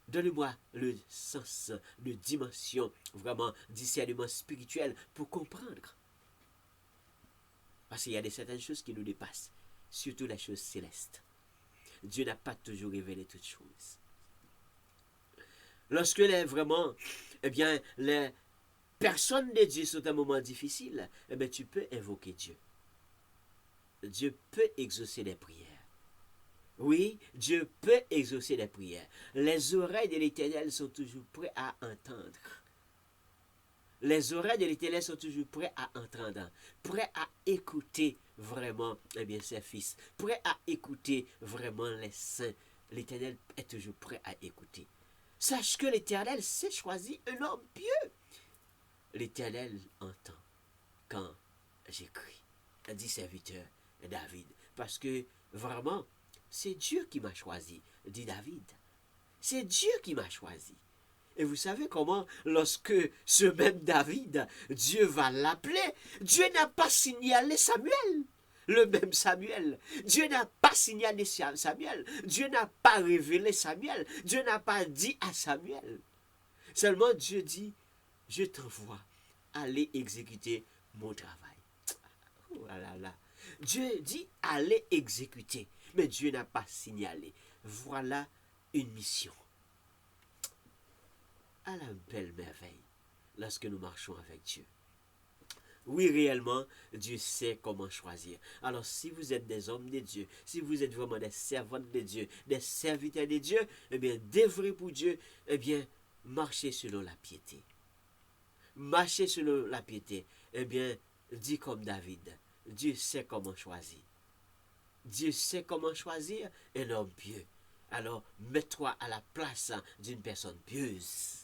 [SPEAKER 1] Donne-moi le sens de dimension, vraiment, discernement spirituel pour comprendre. Parce qu'il y a de certaines choses qui nous dépassent, surtout les choses célestes. Dieu n'a pas toujours révélé toutes choses. Lorsque les personnes de Dieu sont à un moment difficile, eh bien, tu peux invoquer Dieu. Dieu peut exaucer les prières. Oui, Dieu peut exaucer les prières. Les oreilles de l'Éternel sont toujours prêtes à entendre. Les oreilles de l'Éternel sont toujours prêtes à entendre, prêts à écouter vraiment ses fils, prêts à écouter vraiment les saints. L'Éternel est toujours prêt à écouter. Sache que l'Éternel s'est choisi un homme pieux. L'Éternel entend quand j'écris, dit serviteur David, parce que vraiment, c'est Dieu qui m'a choisi, dit David. C'est Dieu qui m'a choisi. Et vous savez comment, lorsque ce même David, Dieu va l'appeler, Dieu n'a pas signalé Samuel. Le même Samuel. Dieu n'a pas signalé Samuel. Dieu n'a pas révélé Samuel. Dieu n'a pas dit à Samuel. Seulement Dieu dit, je t'envoie aller exécuter mon travail. Oh là là. Dieu dit, allez exécuter. Mais Dieu n'a pas signalé. Voilà une mission. À la belle merveille, lorsque nous marchons avec Dieu. Oui, réellement, Dieu sait comment choisir. Alors, si vous êtes des hommes de Dieu, si vous êtes vraiment des servantes de Dieu, des serviteurs de Dieu, eh bien, dévoués pour Dieu, eh bien, marchez selon la piété. Marchez selon la piété. Eh bien, dis comme David, Dieu sait comment choisir. Dieu sait comment choisir un homme pieux. Alors, mets-toi à la place d'une personne pieuse.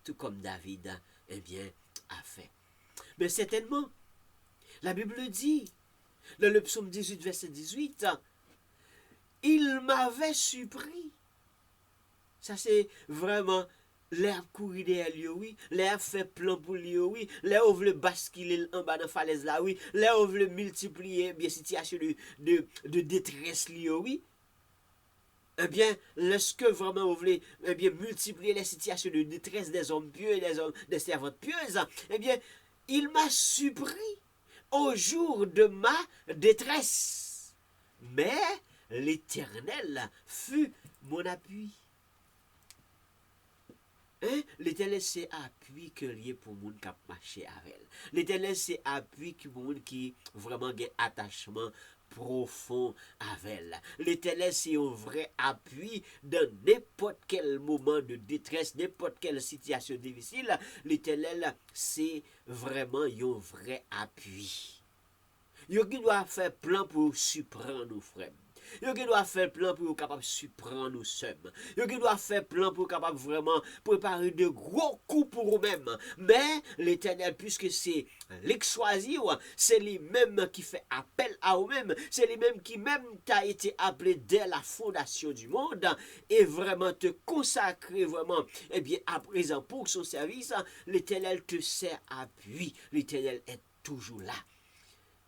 [SPEAKER 1] Tout comme David, eh bien, a fait. Mais certainement, la Bible dit, dans le psaume 18, verset 18, il m'avait surpris. Ça, c'est vraiment l'air courir derrière lui, oui. L'air fait plan pour lui, oui. L'air veut basculer en bas de la falaise là, oui. L'air veut multiplier bien situation de détresse lui, oui. Eh bien, lorsque vraiment vous voulez multiplier les situations de détresse des hommes pieux et des servantes pieuses, eh bien, il m'a surpris au jour de ma détresse. Mais l'Éternel fut mon appui. Hein? L'Éternel c'est appui que lié pour moun qui marcher avec elle. L'Éternel c'est appui pour moun qui vraiment a attachement profond avec elle. L'Éternel c'est un vrai appui dans n'importe quel moment de détresse, n'importe quelle situation difficile. L'Éternel c'est vraiment un vrai appui. Yo qui doit faire plan pour surprendre nos frères. Yo qui doit faire plan pour capable surprendre nous sommes. Yo qui doit faire plan pour capable vraiment préparer de gros coups pour eux-mêmes. Mais l'Éternel, puisque c'est les choisi, c'est lui-même qui fait appel à eux-mêmes. C'est lui-même qui même t'a été appelé dès la fondation du monde et vraiment te consacrer vraiment, eh bien, à présent pour son service. L'Éternel te sert appui. L'Éternel est toujours là.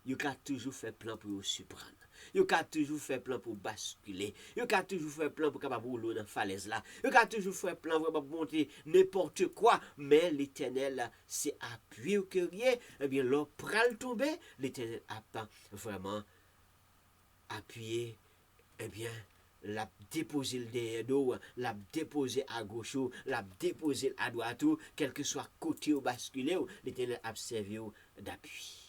[SPEAKER 1] Yo ka toujours fait plan pour surprendre. Yo ka toujours fait plan pour basculer. Yo ka toujours fait plan pour capable rouler dans falaise là. Yo ka toujours fait plan vraiment pour monter n'importe quoi, mais l'Éternel c'est appuyé que rien, eh bien l'eau pral tomber, l'Éternel a pas vraiment appuyé, eh bien l'a déposé le derrière dos, l'a déposé à gauche, l'a déposé à droite, quel que soit côté ou basculé, l'Éternel a servi d'appui.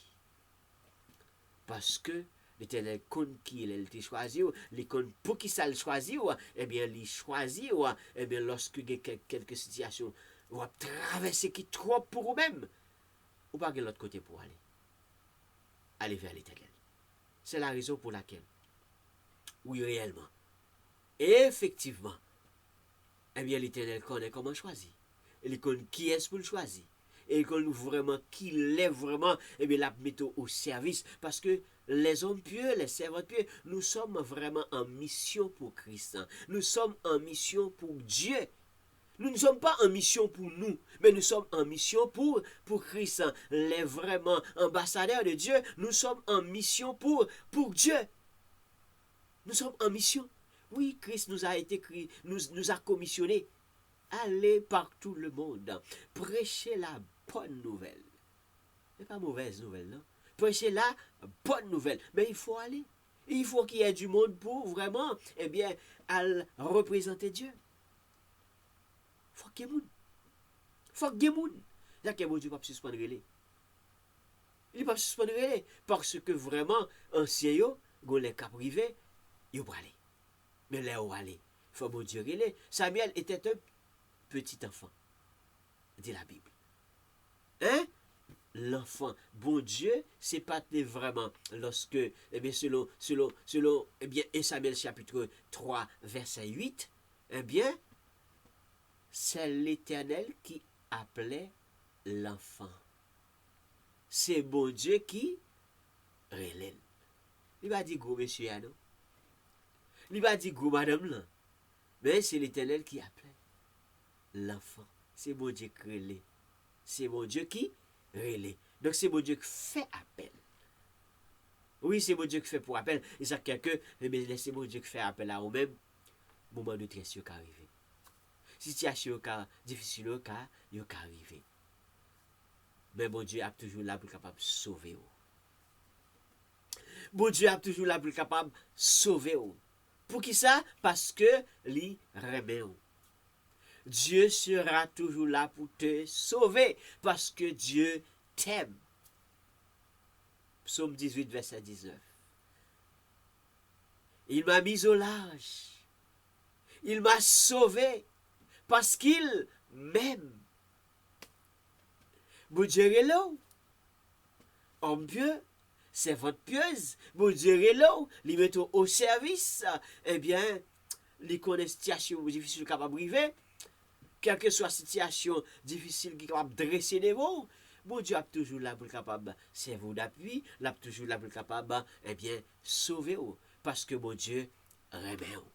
[SPEAKER 1] Parce que l'Éternel compte qui il a choisi, il compte pour qui ça le choisi, eh bien, il choisit, eh bien, lorsque il y a quelques situations, on va traverser qui trop pour vous-même, ou pas de l'autre côté pour aller. Aller vers l'Éternel. C'est la raison pour laquelle, oui, réellement, et effectivement, eh bien, l'Éternel connaît comment choisir. Il connaît qui est-ce pour le choisir. Et qu'on vraiment qui l'est vraiment, et bien la mettre au service, parce que les hommes pieux, les servants pieux, nous sommes vraiment en mission pour Christ. Nous sommes en mission pour Dieu. Nous ne sommes pas en mission pour nous, mais nous sommes en mission pour Christ. Les vraiment ambassadeurs de Dieu, nous sommes en mission pour Dieu. Nous sommes en mission. Oui, Christ nous a été nous a commissionné. Allez partout le monde, prêchez la bonne nouvelle. Ce n'est pas mauvaise nouvelle, non? Prêchez la bonne nouvelle. Mais il faut aller. Il faut qu'il y ait du monde pour vraiment, eh bien, à représenter Dieu. Il faut qu'il y ait monde. Il faut qu'il y ait monde. C'est-à-dire que Dieu ne peut pas suspendre les. Il ne peut pas suspendre les. Parce que vraiment, ancien yo, gon les cap privé, il va aller. Mais là où aller, il faut que Dieu relais. Samuel était un petit enfant, dit la Bible. Hein? L'enfant, bon Dieu, c'est pas vraiment lorsque, eh bien, selon eh bien, 1 Samuel chapitre 3, verset 8, eh bien, c'est l'Éternel qui appelait l'enfant. C'est bon Dieu qui relève. Il va dire gros monsieur, non? Il va dire gros madame, là. Mais c'est l'Éternel qui appelait l'enfant. C'est bon Dieu qui relève. C'est bon Dieu qui relève. Donc c'est bon Dieu qui fait appel. Oui, c'est bon Dieu qui fait pour appel. Et ça, quelqu'un, mais c'est bon Dieu qui fait appel à vous-même. Moment de tresse qui arrive. Situation difficile qui arrive. Mais bon Dieu a toujours là pour capable de sauver vous. Bon Dieu a toujours là pour capable de sauver vous. Pour qui ça? Parce que lui remet vous. Dieu sera toujours là pour te sauver parce que Dieu t'aime. Psaume 18, verset 19. Il m'a mis au large. Il m'a sauvé parce qu'il m'aime. Bon Dieu est là. Homme pieux, servante pieuse, bon Dieu est là. Il met au service. Eh bien, les connaît situation difficile capable de arriver. Quelle que soit la situation difficile qui est capable de dresser des mots, bon Dieu a toujours là pour capable servir d'appui, l'a toujours là pour capable sauver ou parce que bon Dieu remet ou.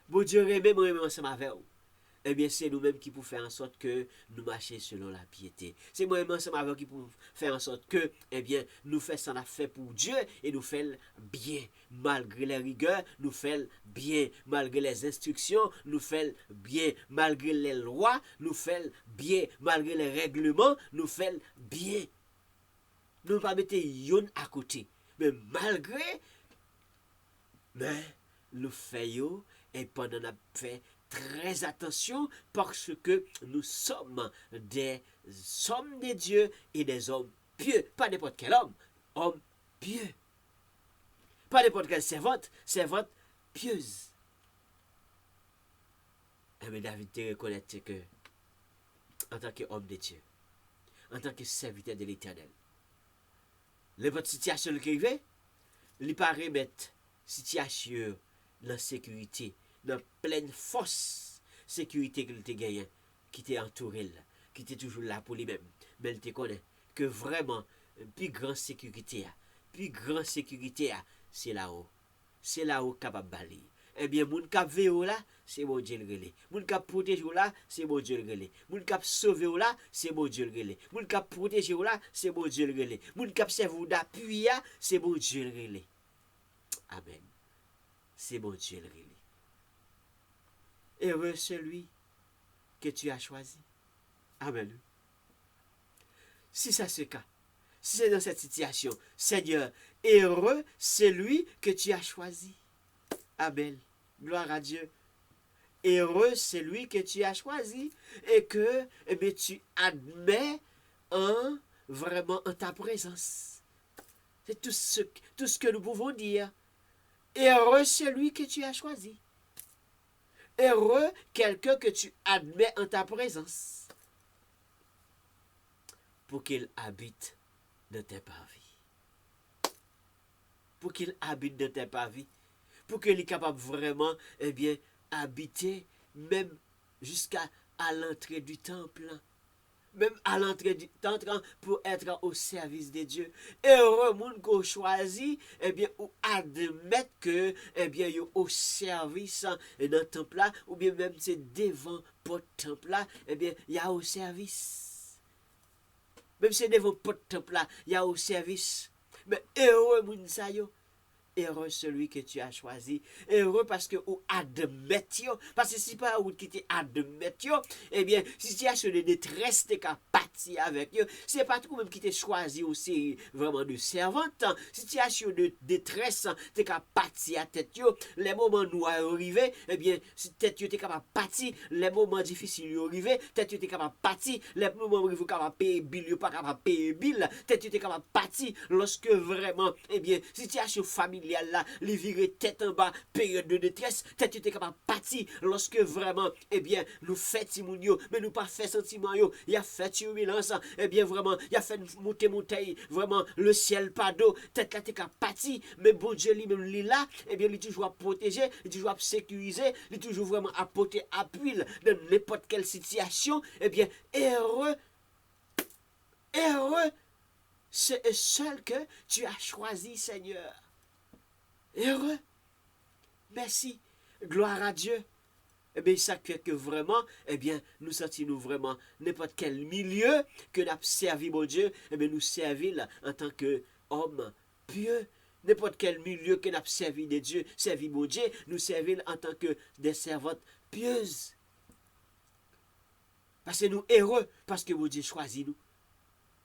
[SPEAKER 1] Bon Dieu remet moi ensemble avec ou. C'est nous-mêmes qui pouvons faire en sorte que nous marchions selon la piété. C'est moi-même ensemble avec qui pouvons faire en sorte que, nous faisons ça fait pour Dieu et nous faisons bien. Malgré les rigueurs, nous faisons bien. Malgré les instructions, nous faisons bien. Malgré les lois, nous faisons bien. Malgré les règlements, nous faisons bien. Nous ne pas mettre yon à côté. Mais malgré, nous faisons et pendant nous fait très attention parce que nous sommes des hommes de Dieu et des hommes pieux. Pas n'importe quel homme pieux. Pas n'importe quelle servante pieuse. Mais David te reconnaît que, en tant qu'homme de Dieu, en tant que serviteur de l'Éternel, les votre situation qui arrive, il paraît mettre situation dans la sécurité, dans pleine force sécurité qu'il te gagne, qui t'est entouré, qui t'est toujours là pour lui-même. Mais il te connaît que vraiment, plus grande sécurité, c'est là-haut. C'est là-haut capable de balayer. Moun kap veyo là, c'est bon Dieu le relais. Moun kap protège là, c'est bon Dieu le relais. Moun kap sauver là, c'est bon Dieu le relais. Moun kap protège là, c'est bon Dieu le relais. Moun kap servir d'appui, c'est bon Dieu le relais. Amen. C'est bon Dieu le relais. Heureux celui que tu as choisi. Amen. Si ça c'est le cas, si c'est dans cette situation, Seigneur, heureux celui que tu as choisi. Amen. Gloire à Dieu. Heureux celui que tu as choisi et que tu admets vraiment en ta présence. C'est tout ce que nous pouvons dire. Heureux celui que tu as choisi. Heureux quelqu'un que tu admets en ta présence pour qu'il habite dans tes parvis. Pour qu'il habite dans tes parvis. Pour qu'il soit capable vraiment habiter même jusqu'à l'entrée du temple. Même à l'entrée du temple pour être au service de Dieu. Heureux monde qu'on choisit, ou admettre que, yo au service dans le temple là, ou bien même c'est devant le temple là, il y a au service. Même c'est devant le temple là, il y a au service. Mais heureux monde ça yo. Heureux celui que tu as choisi. Heureux parce que ou admettre. Parce que si pas ou qui te admettre, situation de détresse t'es qu'à partir avec eux. C'est pas tout même qui t'es choisi aussi vraiment de servante. Situation de détresse t'es qu'à partir à tête yo. Les moments noirs arrivés, si tête yo t'es capable partir. Les moments difficiles arrivés, tête yo t'es capable partir. Les moments où vous capable payer bill, pas capable payer bill. Tête yo t'es capable partir lorsque vraiment situation familiale là, les virer tête en bas, période de détresse, tête était capable de partir lorsque vraiment, nous fait timounio, mais nous pas fait sentiment yo, il a fait turbulence, vraiment, il a fait monter, vraiment, le ciel pas d'eau, tête là t'es capable de partir, mais bon Dieu lui-même, lui là, il est toujours à protéger, il est toujours à sécuriser, il est toujours vraiment à porter appui dans n'importe quelle situation, heureux, c'est seul que tu as choisi, Seigneur. Heureux. Merci. Gloire à Dieu. Ça fait que vraiment, nous sentons vraiment n'importe quel milieu que nous avons servi mon Dieu, nous servir en tant qu'homme pieux. N'importe quel milieu que nous avons servi de Dieu, servi mon Dieu, nous servir en tant que des servantes pieuses. Parce que nous heureux, parce que mon Dieu choisit nous.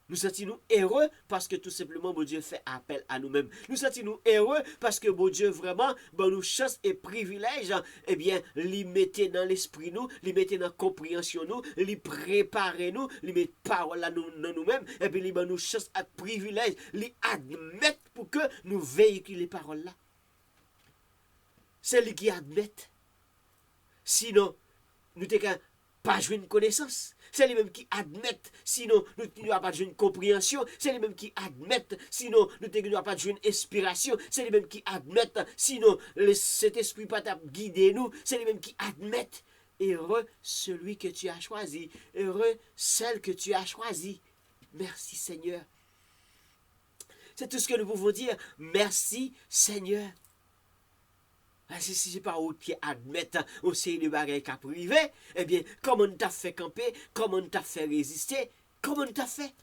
[SPEAKER 1] Nous sentons-nous heureux parce que tout simplement, mon Dieu fait appel à nous-mêmes. Nous sentons-nous heureux parce que mon Dieu vraiment, nous chance et privilège, lui mettez dans l'esprit nous, lui mettez dans la compréhension nous, lui préparez nous, lui mettez parole dans nous-mêmes, et puis lui nous chance et privilège, lui admettre pour que nous véhiculions les paroles là. C'est lui qui admet. Sinon, nous n'avons pas joué une connaissance. C'est les mêmes qui admettent, sinon nous n'avons pas de une compréhension. C'est les mêmes qui admettent, sinon nous n'avons pas de une inspiration. C'est les mêmes qui admettent, sinon cet esprit pas guider nous. C'est les mêmes qui admettent. Heureux celui que tu as choisi. Heureux celle que tu as choisi. Merci Seigneur. C'est tout ce que nous pouvons dire. Merci Seigneur. Si c'est pas autre qui admettre aussi le bagage qui a privé, eh bien, comment nous t'a fait camper, comment nous t'a fait résister, comment nous t'a fait?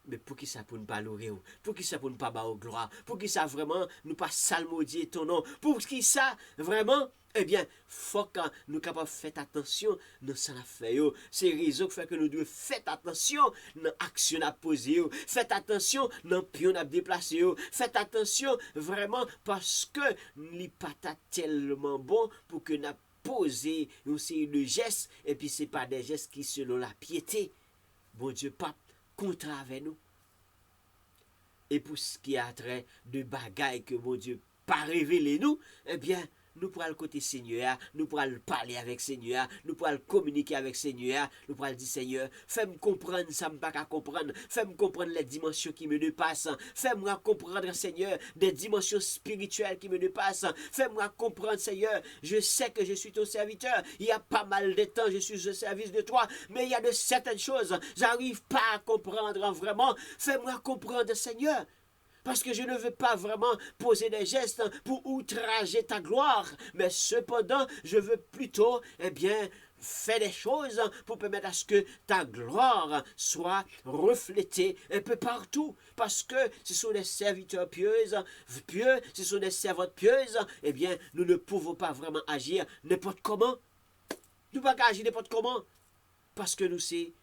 [SPEAKER 1] Mais pour qui ça pour ne pas louer, pour qui ça pour ne pas battre gloire, pour qui ça vraiment nous pas salmodier ton nom, pour qui ça vraiment, eh bien, faut que nous capables de faire attention dans ce qu'on a fait. C'est raison qui fait que nous devons faire attention dans l'action à poser, faites attention dans le pion à déplacer, faites attention vraiment parce que n'est pas tellement bon pour que nous poser une série de gestes et puis c'est pas des gestes qui selon la piété. Bon Dieu, pas contre avec nous. Et pour ce qui a trait de bagailles que mon Dieu pas révélé nous, eh bien, nous pourrons le côté Seigneur, nous pourrons parler avec Seigneur, nous pourrons communiquer avec Seigneur, nous pourrons dire Seigneur, fais-moi comprendre ça, je ne peux pas comprendre, fais-moi comprendre les dimensions qui me dépassent, fais-moi comprendre Seigneur, des dimensions spirituelles qui me dépassent, fais-moi comprendre Seigneur, je sais que je suis ton serviteur, il y a pas mal de temps, je suis au service de toi, mais il y a de certaines choses, j'arrive pas à comprendre vraiment, fais-moi comprendre Seigneur. Parce que je ne veux pas vraiment poser des gestes pour outrager ta gloire. Mais cependant, je veux plutôt, eh bien, faire des choses pour permettre à ce que ta gloire soit reflétée un peu partout. Parce que ce sont des serviteurs pieux, ce sont des servantes pieuses. Eh bien, nous ne pouvons pas vraiment agir n'importe comment. Nous ne pouvons pas agir n'importe comment. Parce que nous sommes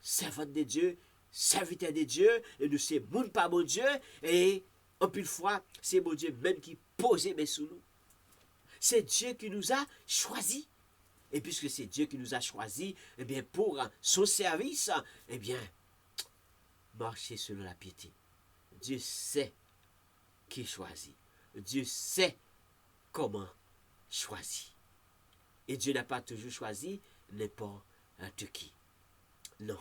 [SPEAKER 1] servantes de Dieu, serviteur de Dieu, et nous c'est moun pas mon Dieu, et en plus de fois, c'est mon Dieu même qui pose mes sous nous. C'est Dieu qui nous a choisis. Et puisque c'est Dieu qui nous a choisis, eh bien pour son service, eh bien, marcher selon la piété. Dieu sait qui choisit. Dieu sait comment choisir. Et Dieu n'a pas toujours choisi n'importe qui. Non.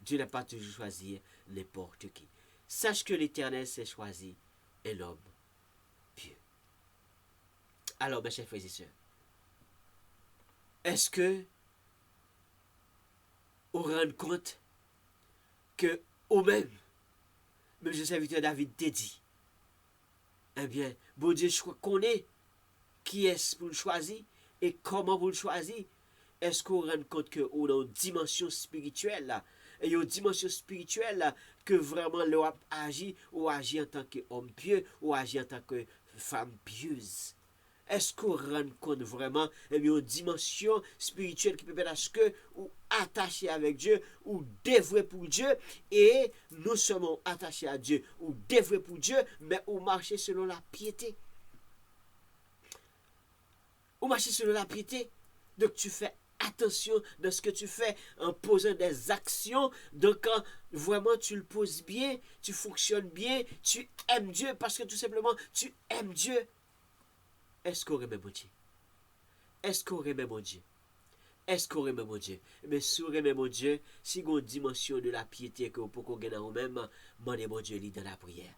[SPEAKER 1] Dieu n'a pas toujours choisi n'importe qui. Sache que l'Éternel s'est choisi un homme pieux. Alors, mes chers frères et sœurs, est-ce que on rend compte que au même le serviteur David t'a dit, eh bien, bon Dieu connaît qui est-ce pour le choisir et comment vous le choisir? Est-ce qu'on rend compte qu'on a une dimension spirituelle là? Et une dimension spirituelle là, que vraiment l'on agit ou agit en tant qu'homme pieux ou agit en tant que femme pieuse. Est-ce qu'on rend compte vraiment une dimension spirituelle qui peut permettre à ce que ou attaché avec Dieu ou dévoué pour Dieu et nous sommes attachés à Dieu ou dévoués pour Dieu mais ou marcher selon la piété. Ou marcher selon la piété. Donc tu fais attention de ce que tu fais en posant des actions. Donc quand vraiment tu le poses bien, tu fonctionnes bien, tu aimes Dieu parce que tout simplement tu aimes Dieu. Est-ce qu'on remet mon Dieu? Est-ce qu'on remet mon Dieu? Est-ce qu'on remet mon Dieu? Mais si on remet mon Dieu, si on a une dimension de la piété que pour qu'on gagne en même, demandez mon Dieu dans la prière.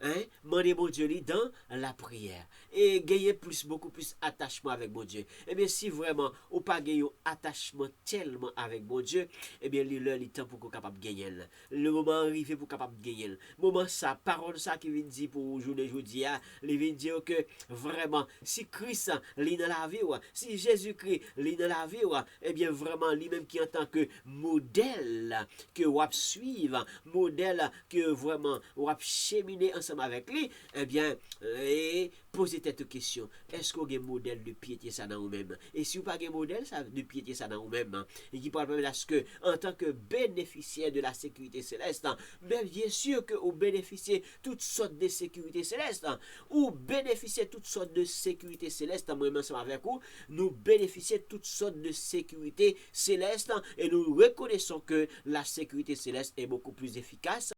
[SPEAKER 1] Hein? Demandez mon Dieu dans la prière. Et gagner beaucoup plus attachement avec mon Dieu. Et bien si vraiment ou pas gagner un attachement tellement avec mon Dieu, et bien le temps pour qu'on capable gagner. Le moment arrivé pour capable gagner. Le moment ça, parole ça qui vient dire pour journée aujourd'hui, il vient dire que vraiment si Christ est dans la vie, si Jésus-Christ est dans la vie, et bien vraiment lui-même qui en tant que modèle que vous suivre, modèle que vraiment vous cheminer ensemble avec lui, eh bien, posez cette question. Est-ce qu'on a un modèle de piété ça dans vous-même? Et si vous n'avez pas un modèle de piété ça dans vous-même, et qui parle même de que, en tant que bénéficiaire de la sécurité céleste, mais bien sûr que vous bénéficiez toutes sortes de sécurité céleste, ou bénéficiez toutes sortes de sécurité céleste, moi-même ensemble avec vous, nous bénéficions toutes sortes de sécurité céleste, et nous reconnaissons que la sécurité céleste est beaucoup plus efficace